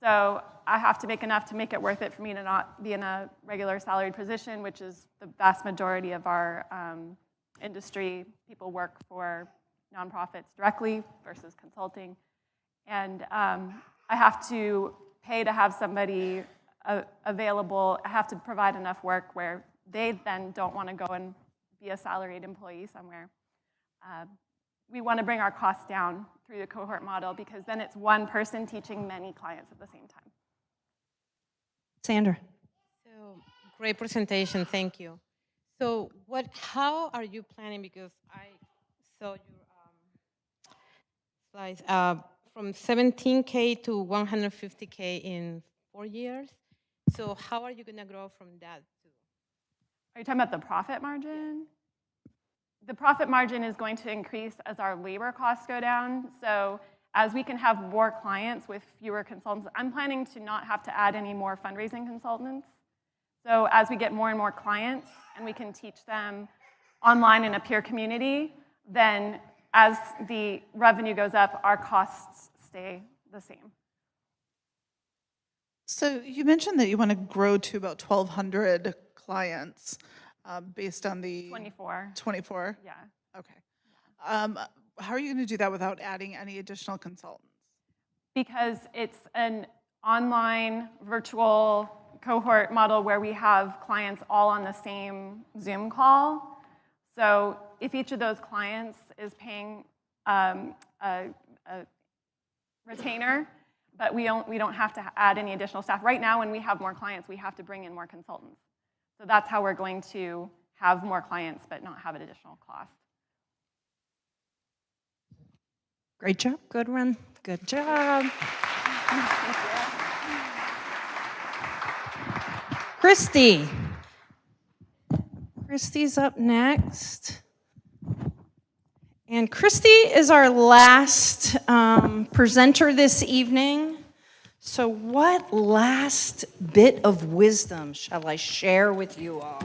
O: So I have to make enough to make it worth it for me to not be in a regular salaried position, which is the vast majority of our industry. People work for nonprofits directly versus consulting. And I have to pay to have somebody available. I have to provide enough work where they then don't want to go and be a salaried employee somewhere. We want to bring our costs down through the cohort model because then it's one person teaching many clients at the same time.
I: Sandra.
D: So great presentation, thank you. So how are you planning, because I saw your slides, from 17K to 150K in 4 years. So how are you gonna grow from that too?
O: Are you talking about the profit margin? The profit margin is going to increase as our labor costs go down. So as we can have more clients with fewer consultants, I'm planning to not have to add any more fundraising consultants. So as we get more and more clients and we can teach them online in a peer community, then as the revenue goes up, our costs stay the same.
F: So you mentioned that you want to grow to about 1,200 clients. based on the
O: 24.
F: 24?
O: Yeah.
F: Okay. How are you going to do that without adding any additional consultants?
O: Because it's an online virtual cohort model where we have clients all on the same Zoom call. So if each of those clients is paying a retainer, but we don't have to add any additional staff. Right now, when we have more clients, we have to bring in more consultants. So that's how we're going to have more clients, but not have an additional cost.
I: Great job, good run, good job. Christy. Christy's up next. And Christy is our last presenter this evening. So what last bit of wisdom shall I share with you all?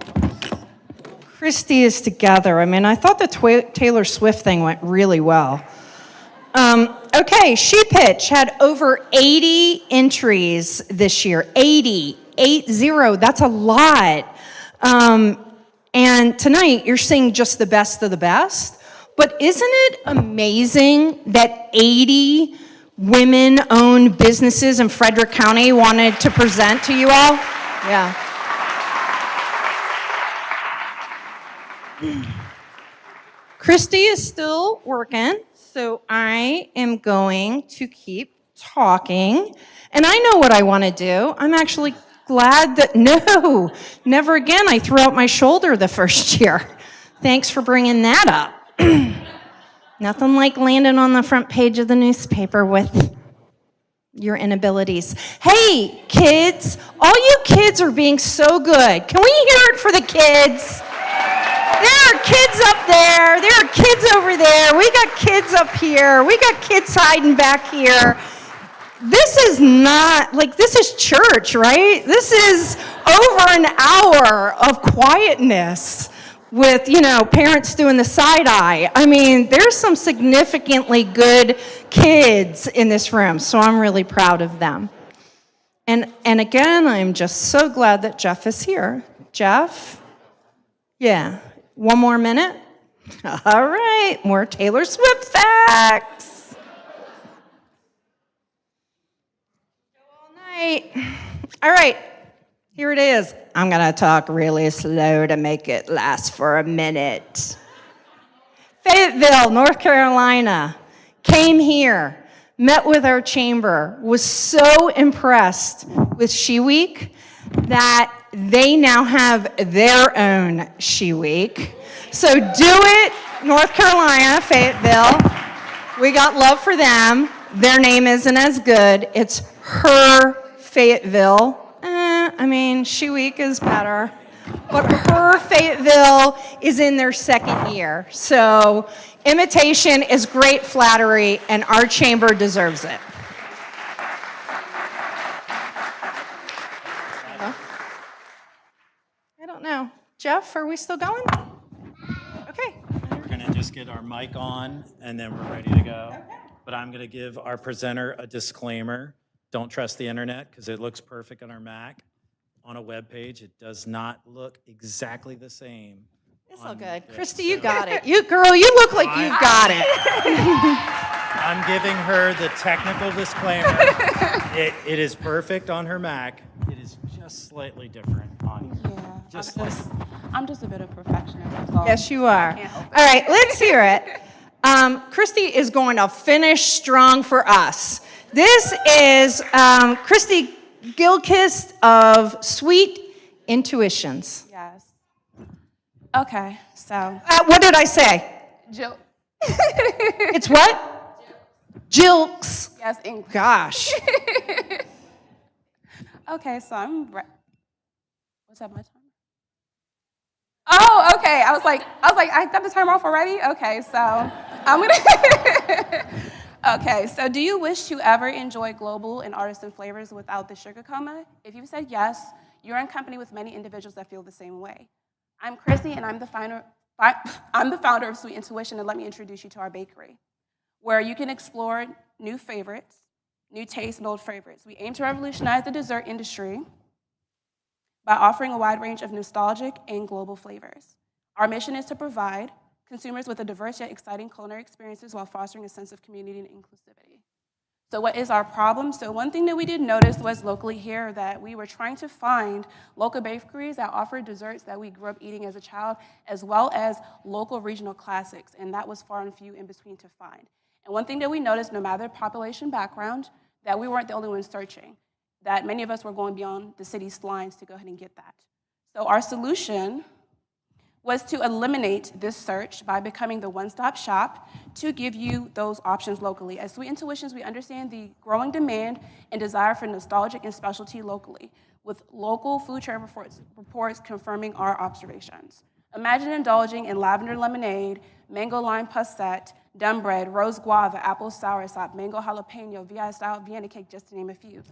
I: Christy is together. I mean, I thought the Taylor Swift thing went really well. Okay, She Pitch had over 80 entries this year. 80, that's a lot. And tonight, you're seeing just the best of the best. But isn't it amazing that 80 women-owned businesses in Frederick County wanted to present to you all? Yeah. Christy is still working, so I am going to keep talking. And I know what I want to do. I'm actually glad that, no, never again. I threw out my shoulder the first year. Thanks for bringing that up. Nothing like landing on the front page of the newspaper with your inabilities. Hey, kids, all you kids are being so good. Can we hear it for the kids? There are kids up there. There are kids over there. We got kids up here. We got kids hiding back here. This is not, like, this is church, right? This is over an hour of quietness with, you know, parents doing the side eye. I mean, there's some significantly good kids in this room, so I'm really proud of them. And again, I'm just so glad that Jeff is here. Jeff? Yeah. One more minute? All right, more Taylor Swift facts. All night. All right, here it is. I'm gonna talk really slow to make it last for a minute. Fayetteville, North Carolina, came here, met with our chamber, was so impressed with She Week that they now have their own She Week. So do it, North Carolina, Fayetteville. We got love for them. Their name isn't as good. It's Her Fayetteville. I mean, She Week is better. But Her Fayetteville is in their second year. So imitation is great flattery, and our chamber deserves it. I don't know. Jeff, are we still going? Okay.
P: We're going to just get our mic on, and then we're ready to go. Okay. But I'm going to give our presenter a disclaimer. Don't trust the internet, because it looks perfect on our Mac. On a web page, it does not look exactly the same.
I: It's all good. Christy, you got it. You look like you've got it.
P: I'm giving her the technical disclaimer. It is perfect on her Mac. It is just slightly different on just
M: I'm just a bit of a perfectionist. That's all.
I: Yes, you are. All right, let's hear it. Christy is going to finish strong for us. This is Christy Gilchrist of Sweet Intuitions.
M: Yes. Okay, so.
I: What did I say?
M: Jill.
I: It's what? Jilks.
M: Yes, English.
I: Gosh.
M: Okay, so I'm. What's up, my timer? Oh, okay. I was like, I got the timer off already. Okay, so I'm gonna. Okay, so do you wish to ever enjoy global and artisan flavors without the sugar coma? If you said yes, you're in company with many individuals that feel the same way. I'm Chrissy, and I'm the founder of Sweet Intuition, and let me introduce you to our bakery, where you can explore new favorites, new tastes, and old favorites. We aim to revolutionize the dessert industry by offering a wide range of nostalgic and global flavors. Our mission is to provide consumers with a diverse yet exciting culinary experiences while fostering a sense of community and inclusivity. So what is our problem? So one thing that we did notice was locally here that we were trying to find local bakeries that offered desserts that we grew up eating as a child, as well as local regional classics, and that was far and few in between to find. And one thing that we noticed, no matter population background, that we weren't the only ones searching, that many of us were going beyond the city's lines to go ahead and get that. So our solution was to eliminate this search by becoming the one-stop shop to give you those options locally. As Sweet Intuitions, we understand the growing demand and desire for nostalgic and specialty locally, with local food trend reports confirming our observations. Imagine indulging in lavender lemonade, mango lime passet, dum bread, rose guava, apple soursop, mango jalapeno, VI-style Vienna cake, just to name a few.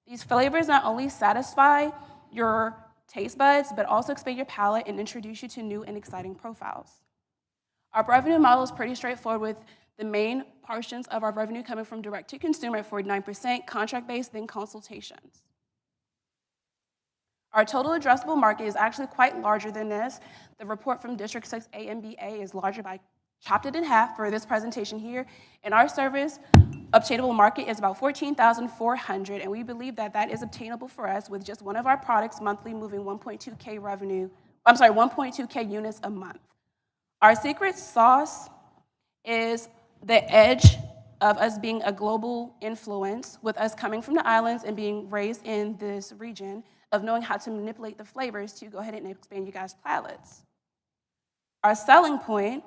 M: These flavors not only satisfy your taste buds, but also expand your palate and introduce you to new and exciting profiles. Our revenue model is pretty straightforward, with the main portions of our revenue coming from direct-to-consumer at 49%, contract-based, then consultations. Our total addressable market is actually quite larger than this. The report from District 6 AMBA is larger by chopped it in half for this presentation here, and our service obtainable market is about 14,400, and we believe that that is obtainable for us with just one of our products monthly moving 1.2K units a month. Our secret sauce is the edge of us being a global influence, with us coming from the islands and being raised in this region, of knowing how to manipulate the flavors to go ahead and expand you guys' palates. Our selling point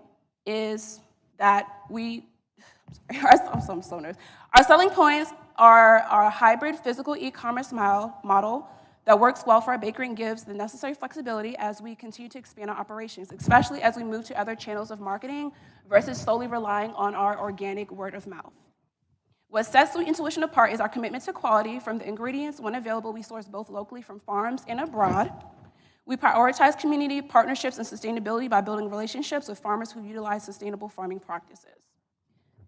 M: is that I'm so nervous. Our selling points are our hybrid physical e-commerce model that works well for our bakery and gives the necessary flexibility as we continue to expand our operations, especially as we move to other channels of marketing versus solely relying on our organic word of mouth. What sets Sweet Intuition apart is our commitment to quality. From the ingredients, when available, we source both locally from farms and abroad. We prioritize community partnerships and sustainability by building relationships with farmers who utilize sustainable farming practices.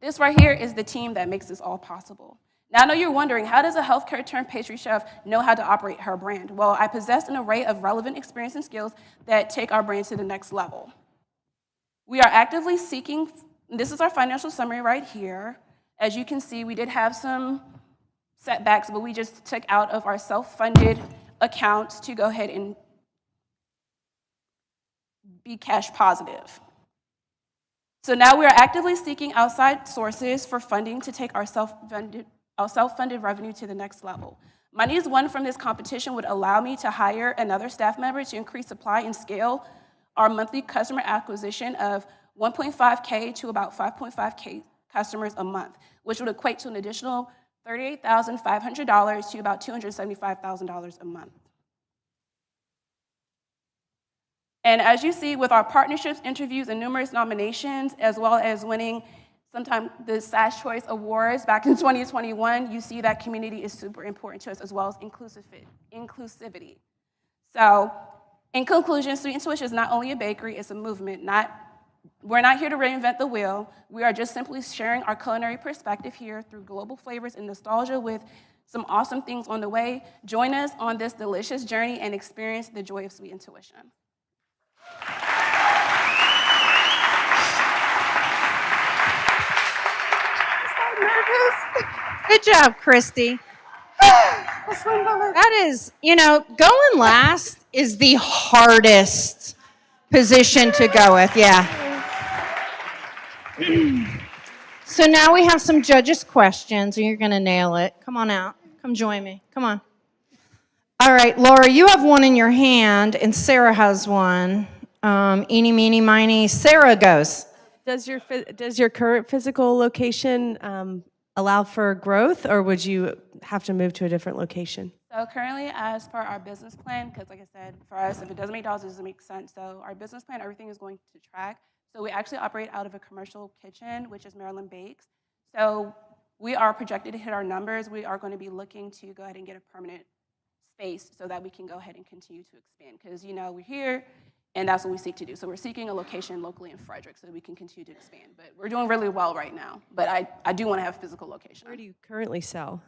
M: This right here is the team that makes this all possible. Now I know you're wondering, how does a healthcare turned pastry chef know how to operate her brand? Well, I possess an array of relevant experience and skills that take our brand to the next level. We are actively seeking, this is our financial summary right here. As you can see, we did have some setbacks, but we just took out of our self-funded accounts to go ahead and be cash positive. So now we are actively seeking outside sources for funding to take our self-funded revenue to the next level. Monies won from this competition would allow me to hire another staff member to increase supply and scale our monthly customer acquisition of 1.5K to about 5.5K customers a month, which would equate to an additional $38,500 to about $275,000 a month. And as you see, with our partnerships, interviews, and numerous nominations, as well as winning sometimes the S.H.E Awards back in 2021, you see that community is super important to us, as well as inclusivity. So, in conclusion, Sweet Intuition is not only a bakery, it's a movement. We're not here to reinvent the wheel. We are just simply sharing our culinary perspective here through global flavors and nostalgia with some awesome things on the way. Join us on this delicious journey and experience the joy of Sweet Intuition.
I: Good job, Christy. That is, going last is the hardest position to go with, yeah. So now we have some judges' questions, and you're going to nail it. Come on out. Come join me. Come on. All right, Laura, you have one in your hand, and Sarah has one. Eeny, meeny, miny. Sarah goes.
E: Does your current physical location allow for growth, or would you have to move to a different location?
M: So currently, as per our business plan, because like I said, for us, if it doesn't make dollars, it doesn't make sense. So our business plan, everything is going to track. So we actually operate out of a commercial kitchen, which is Maryland Bakes. So we are projected to hit our numbers. We are going to be looking to go ahead and get a permanent space so that we can go ahead and continue to expand. Because, we're here, and that's what we seek to do. So we're seeking a location locally in Frederick so that we can continue to expand. But we're doing really well right now. But I do want to have a physical location.
E: Where do you currently sell?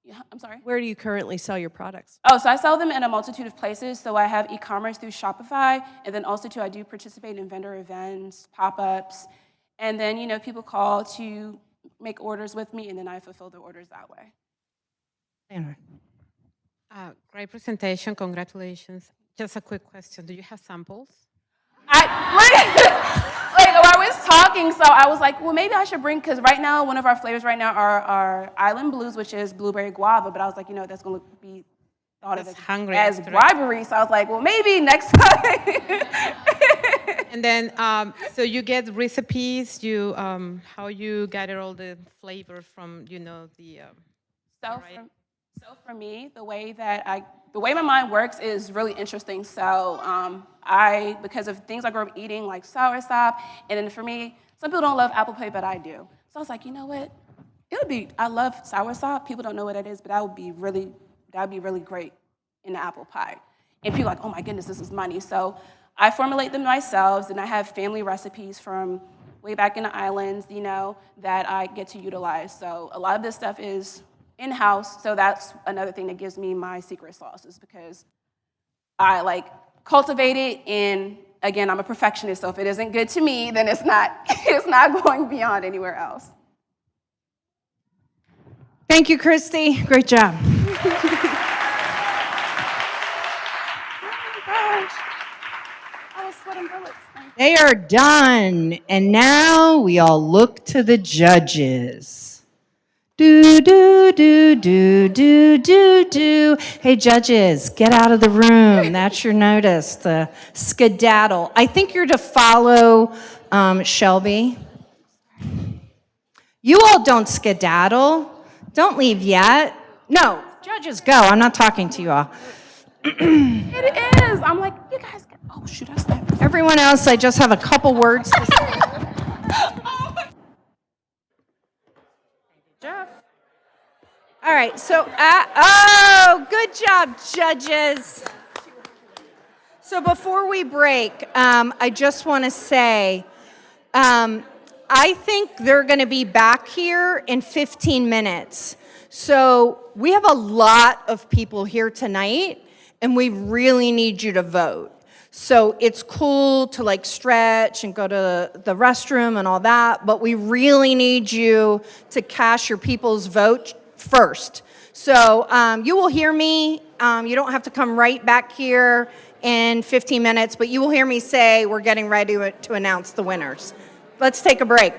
M: Yeah, I'm sorry?
E: Where do you currently sell your products?
M: Oh, so I sell them in a multitude of places. So I have e-commerce through Shopify, and then also too, I do participate in vendor events, pop-ups, and then, people call to make orders with me, and then I fulfill the orders that way.
D: Great presentation, congratulations. Just a quick question, do you have samples?
M: Like, I was talking, so I was like, well, maybe I should bring, because right now, one of our flavors right now are Island Blues, which is blueberry guava, but I was like, that's going to be thought of as bribery, so I was like, well, maybe next time.
D: And then, so you get recipes, how you gather all the flavors from, the...
M: So for me, the way my mind works is really interesting. So because of things I grew up eating, like soursop, and then for me, some people don't love apple pie, but I do. So I was like, you know what? I love soursop. People don't know what it is, but that would be really great in the apple pie. And people are like, oh my goodness, this is money. So I formulate them myself, and I have family recipes from way back in the islands, that I get to utilize. So a lot of this stuff is in-house, so that's another thing that gives me my secret sauce, is because I cultivate it, and again, I'm a perfectionist, so if it isn't good to me, then it's not going beyond anywhere else.
I: Thank you, Christy. Great job. They are done. And now we all look to the judges. Do, do, do, do, do, do, do. Hey, judges, get out of the room. That's your notice, the skedaddle. I think you're to follow Shelby. You all don't skedaddle. Don't leave yet. No, judges, go. I'm not talking to you all.
M: It is. I'm like, you guys, oh, shoot, I slept.
I: Everyone else, I just have a couple words to say.
A: Jeff. All right, so, good job, judges. So before we break, I just want to say, I think they're going to be back here in 15 minutes. So we have a lot of people here tonight, and we really need you to vote. So it's cool to stretch and go to the restroom and all that, but we really need you to cast your people's vote first. So you will hear me. You don't have to come right back here in 15 minutes, but you will hear me say we're getting ready to announce the winners. Let's take a break.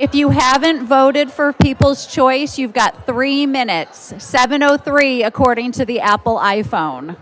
B: If you haven't voted for People's Choice, you've got 3 minutes. 7:03 according to the Apple iPhone.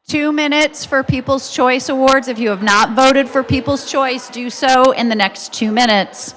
B: Two minutes for People's Choice Awards. If you have not voted for People's Choice, do so in the next 2 minutes.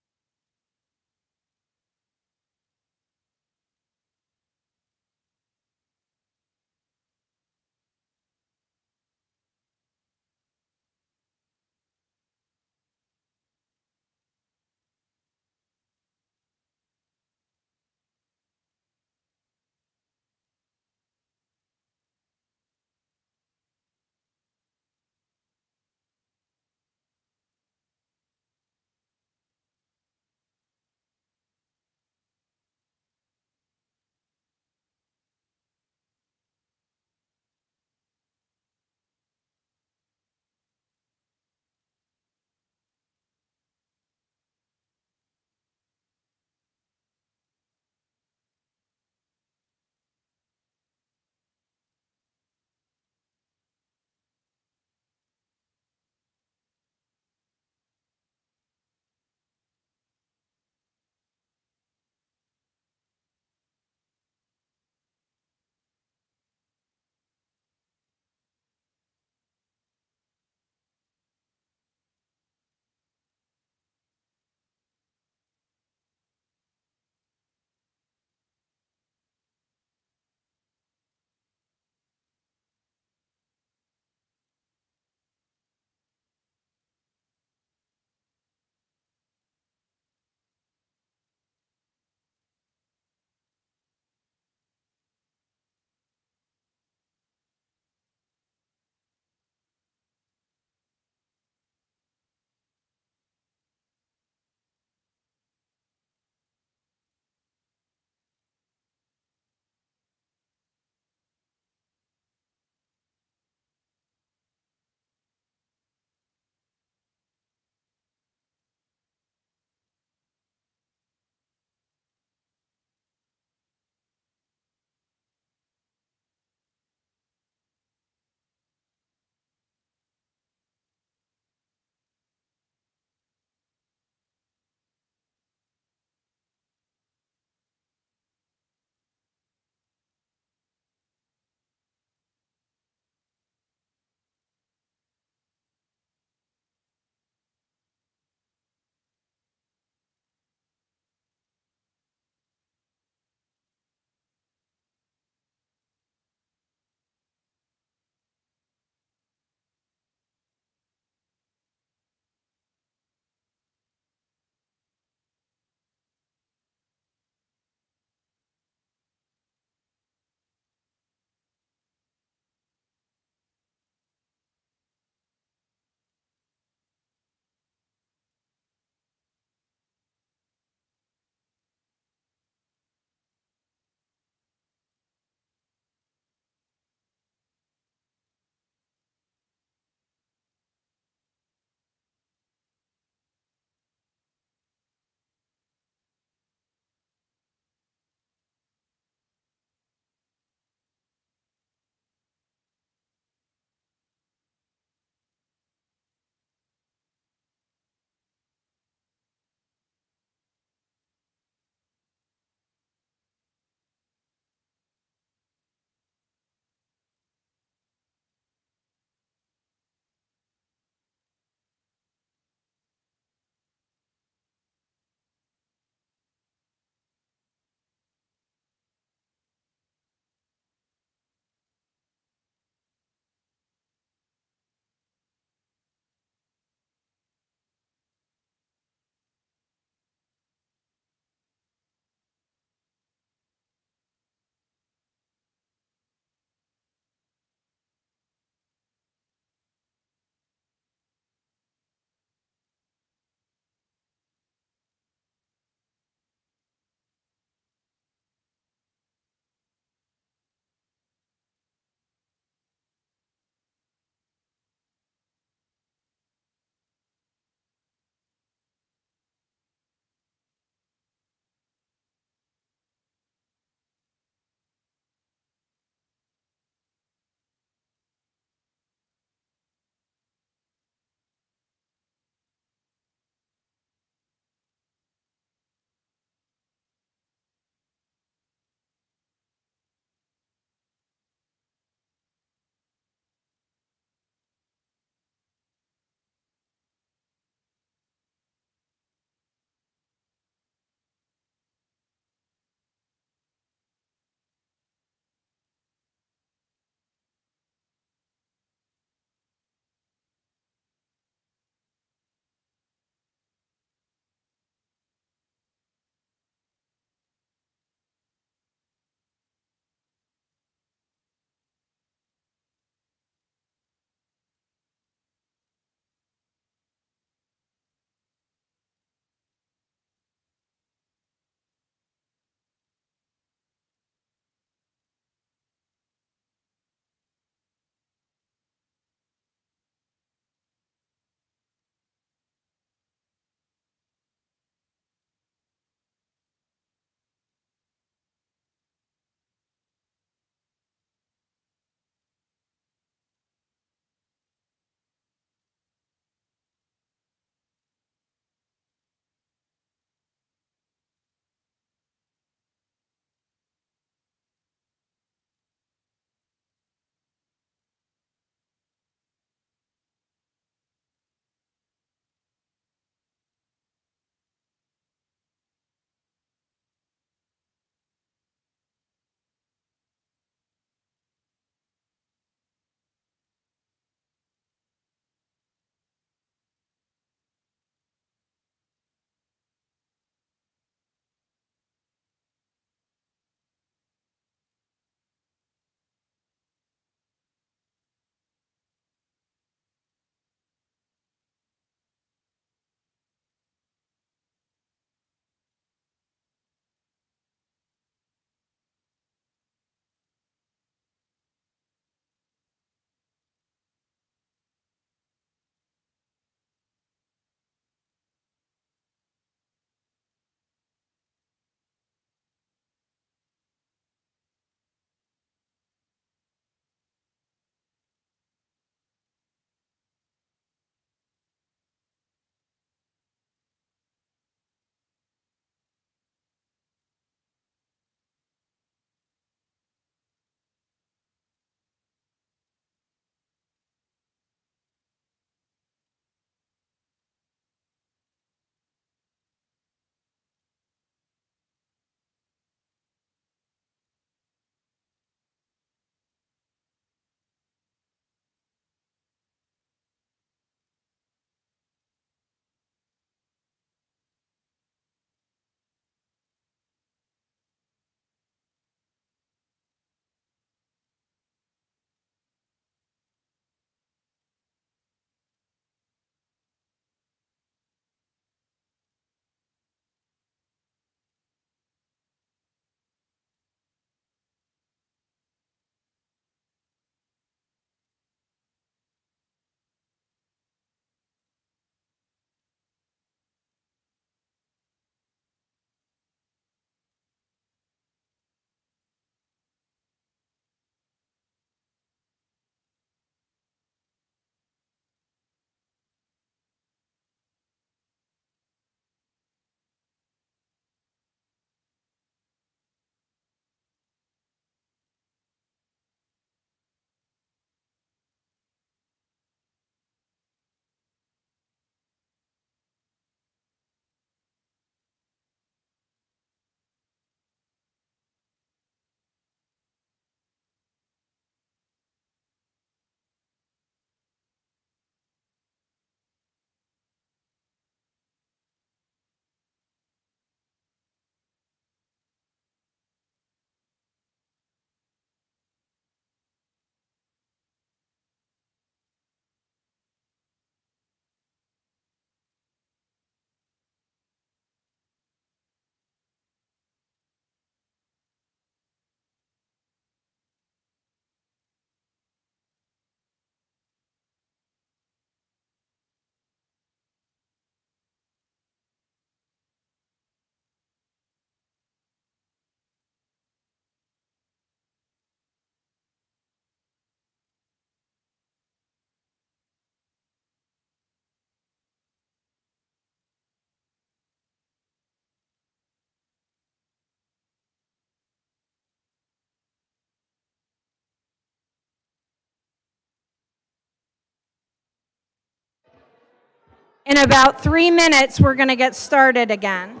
A: In about 3 minutes, we're going to get started again.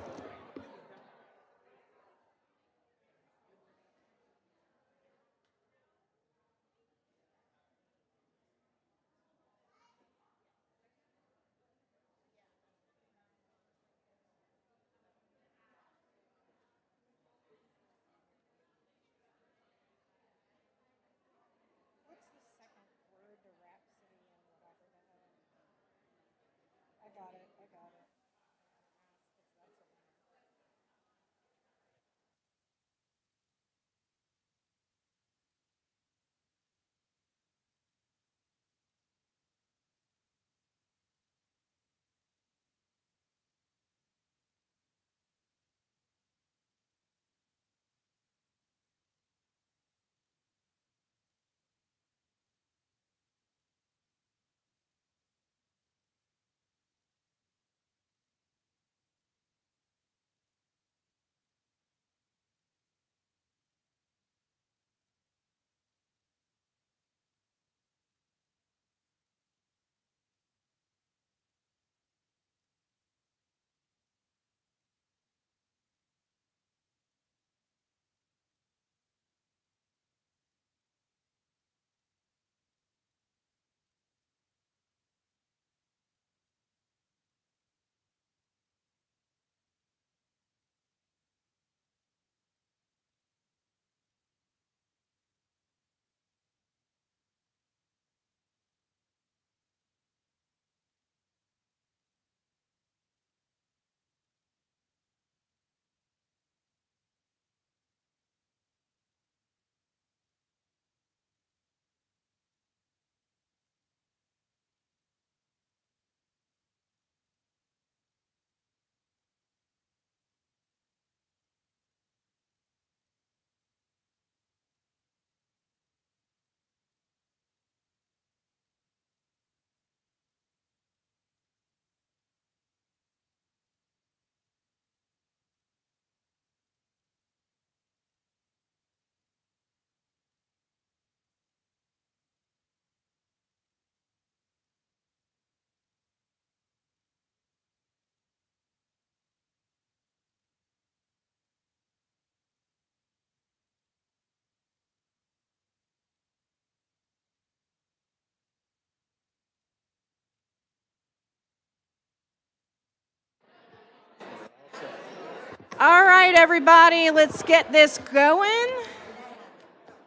A: All right, everybody, let's get this going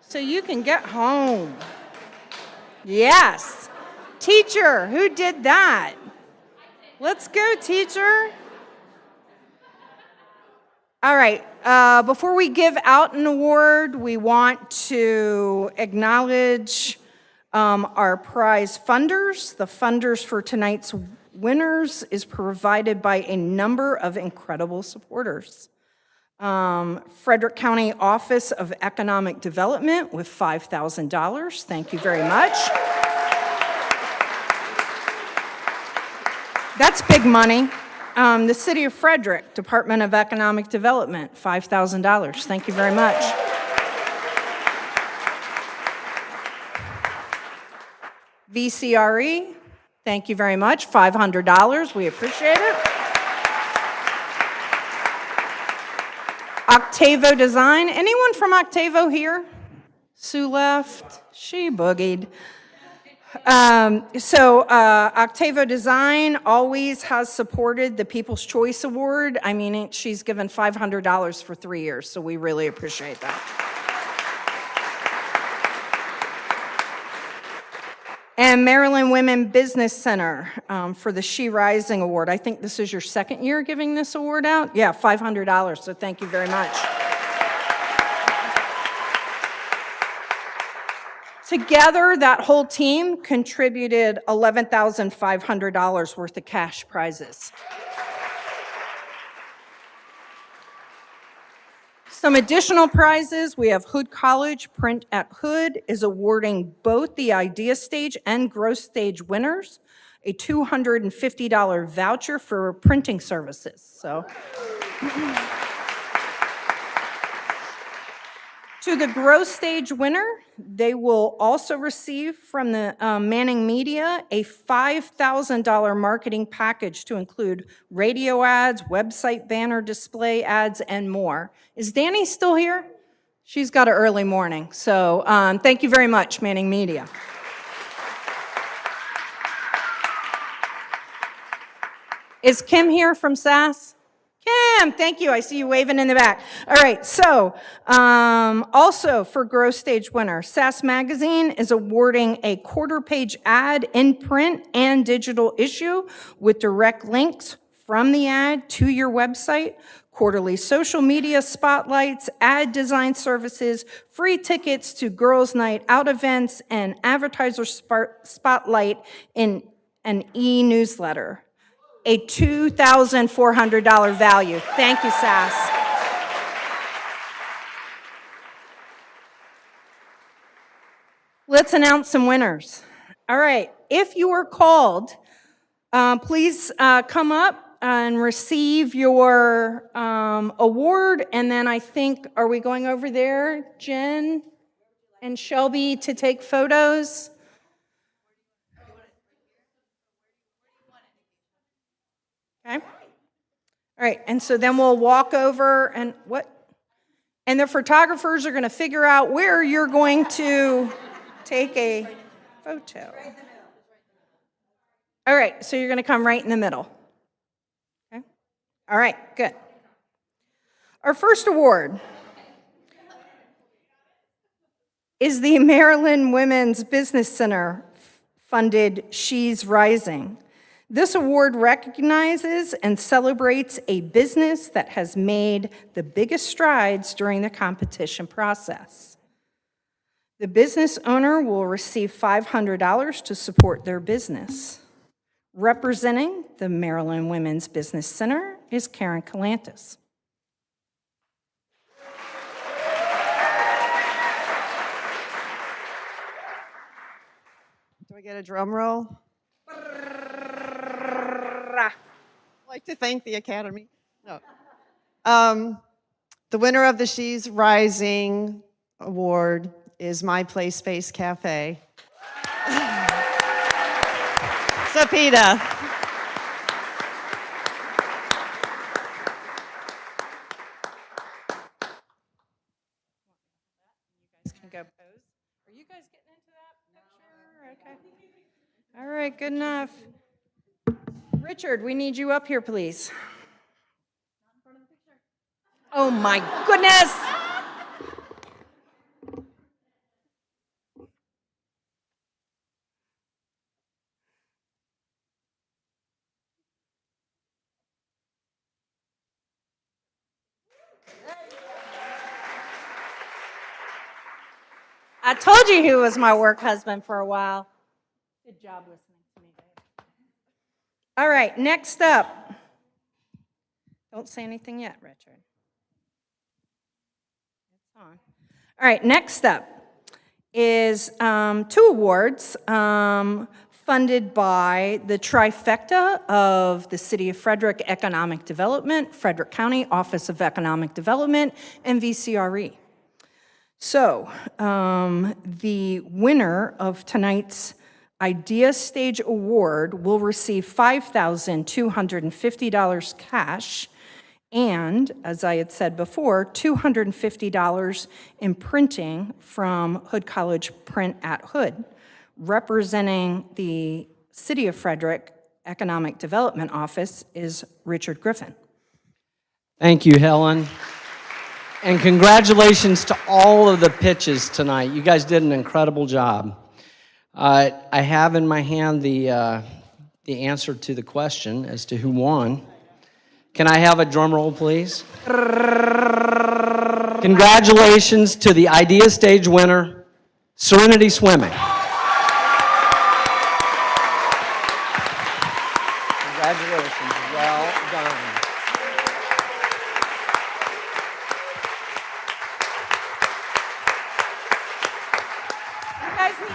A: so you can get home. Yes. Teacher, who did that? Let's go, teacher. All right, before we give out an award, we want to acknowledge our prize funders. The funders for tonight's winners is provided by a number of incredible supporters. Frederick County Office of Economic Development with $5,000. Thank you very much. That's big money. The City of Frederick, Department of Economic Development, $5,000. Thank you very much. VCRE, thank you very much, $500. We appreciate it. Octavo Design, anyone from Octavo here? Sue left, she boogied. Octavo Design always has supported the People's Choice Award. I mean, she's given $500 for 3 years, so we really appreciate that. And Maryland Women Business Center for the She Rising Award. I think this is your second year giving this award out? Yeah, $500, so thank you very much. Together, that whole team contributed $11,500 worth of cash prizes. Some additional prizes, we have Hood College Print at Hood is awarding both the Idea Stage and Growth Stage winners a $250 voucher for printing services. So. To the growth stage winner, they will also receive from the Manning Media a $5,000 marketing package to include radio ads, website banner display ads, and more. Is Danny still here? She's got an early morning, so thank you very much, Manning Media. Is Kim here from SAS? Kim, thank you. I see you waving in the back. All right, so also for growth stage winner, SAS Magazine is awarding a quarter-page ad in print and digital issue with direct links from the ad to your website, quarterly social media spotlights, ad design services, free tickets to girls' night out events, and advertiser spotlight in an e-newsletter. A $2,400 value. Thank you, SAS. Let's announce some winners. All right, if you are called, please come up and receive your award, and then I think, are we going over there, Jen and Shelby, to take photos? Okay. All right, and so then we'll walk over and and the photographers are going to figure out where you're going to take a photo. All right, so you're going to come right in the middle. Okay. All right, good. Our first award is the Maryland Women's Business Center funded She's Rising. This award recognizes and celebrates a business that has made the biggest strides during the competition process. The business owner will receive $500 to support their business. Representing the Maryland Women's Business Center is Karen Calantis.
Q: Do I get a drum roll? I'd like to thank the Academy. No. The winner of the She's Rising Award is My Play Space Cafe. Sapita.
A: You guys can go pose. Are you guys getting into that picture? Okay. All right, good enough. Richard, we need you up here, please. Oh my goodness! I told you he was my work husband for a while. Good job listening to me, Dave. All right, next up. Don't say anything yet, Richard. It's on. All right, next up is 2 awards funded by the trifecta of the City of Frederick Economic Development, Frederick County Office of Economic Development, and VCRE. So, the winner of tonight's Idea Stage Award will receive $5,250 cash and, as I had said before, $250 in printing from Hood College Print at Hood. Representing the City of Frederick Economic Development Office is Richard Griffin.
J: Thank you, Helen. And congratulations to all of the pitches tonight. You guys did an incredible job. I have in my hand the answer to the question as to who won. Can I have a drum roll, please? Congratulations to the Idea Stage winner, Serenity Swimming. Congratulations, well done.
A: You guys need to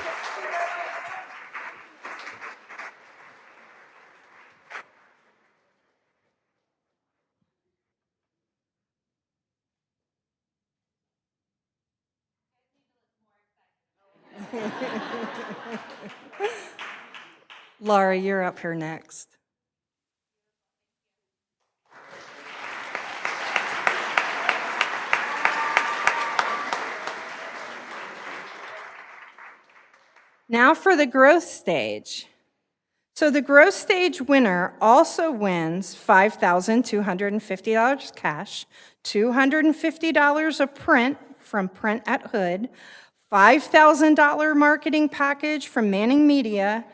A: Laura, you're up here next. Now for the growth stage. So the growth stage winner also wins $5,250 cash, $250 a print from Print at Hood, $5,000 marketing package from Manning Media,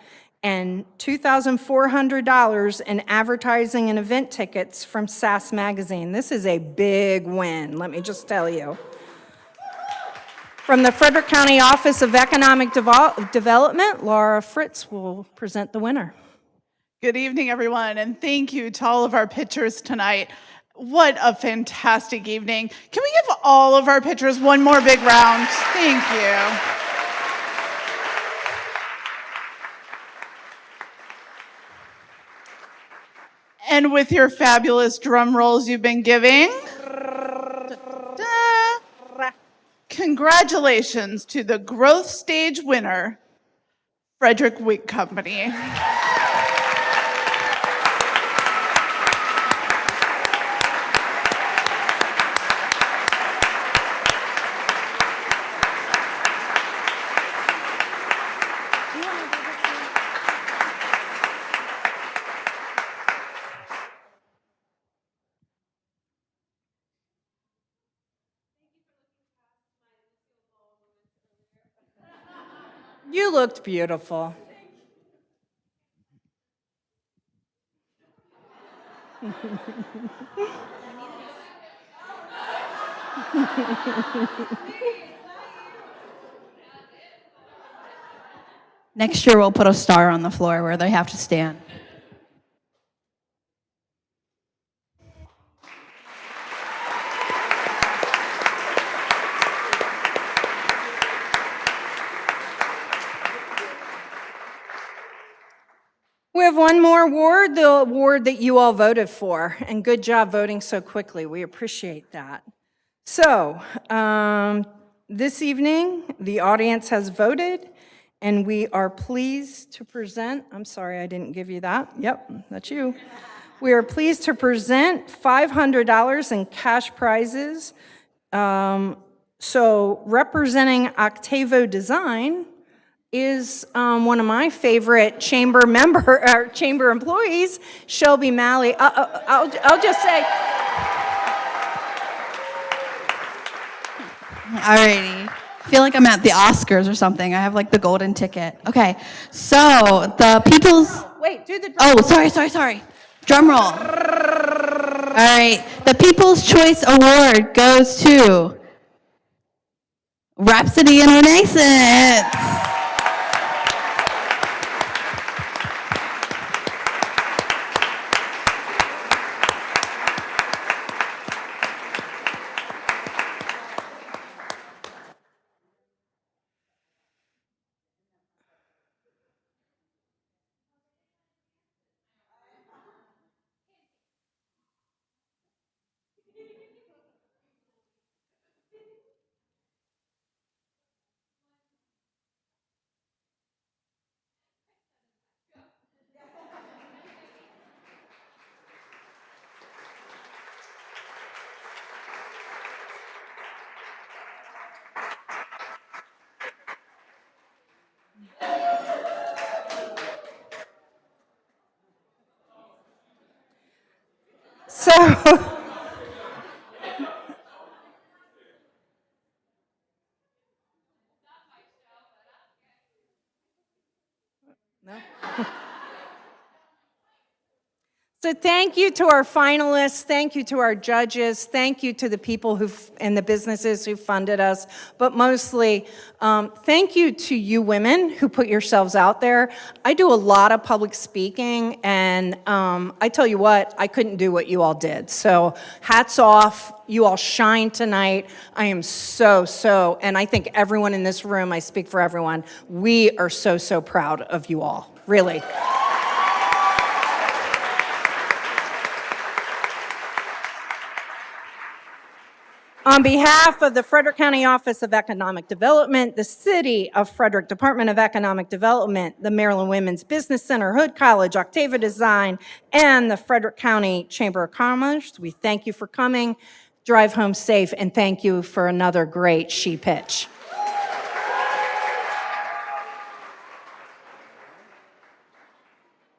A: and $2,400 in advertising and event tickets from SAS Magazine. This is a big win, let me just tell you. From the Frederick County Office of Economic Development, Laura Fritz will present the winner.
F: Good evening, everyone, and thank you to all of our pitchers tonight. What a fantastic evening. Can we give all of our pitchers one more big round? Thank you. And with your fabulous drum rolls you've been giving, congratulations to the growth stage winner, Frederick Wig Company.
A: You looked beautiful.
R: Next year, we'll put a star on the floor where they have to stand.
A: We have one more award, the award that you all voted for, and good job voting so quickly. We appreciate that. So, this evening, the audience has voted, and we are pleased to present, I'm sorry I didn't give you that. Yep, that's you. We are pleased to present $500 in cash prizes. So, representing Octavo Design is one of my favorite chamber employees, Shelby Malley. I'll just say.
R: Alrighty. I feel like I'm at the Oscars or something. I have like the golden ticket. Okay, so the people's...
A: Wait, do the drum
R: Oh,
A: roll.
R: sorry. Drum roll. All right, the People's Choice Award goes to Rhapsody and Renaissance.
A: So, So thank you to our finalists, thank you to our judges, thank you to the people and the businesses who funded us, but mostly thank you to you women who put yourselves out there. I do a lot of public speaking, and I tell you what, I couldn't do what you all did. So hats off, you all shine tonight. I am so, and I think everyone in this room, I speak for everyone, we are so proud of you all, really.
S: On behalf of the Frederick County Office of Economic Development, the City of Frederick Department of Economic Development, the Maryland Women's Business Center, Hood College, Octava Design, and the Frederick County Chamber of Commerce, we thank you for coming. Drive home safe, and thank you for another great She pitch.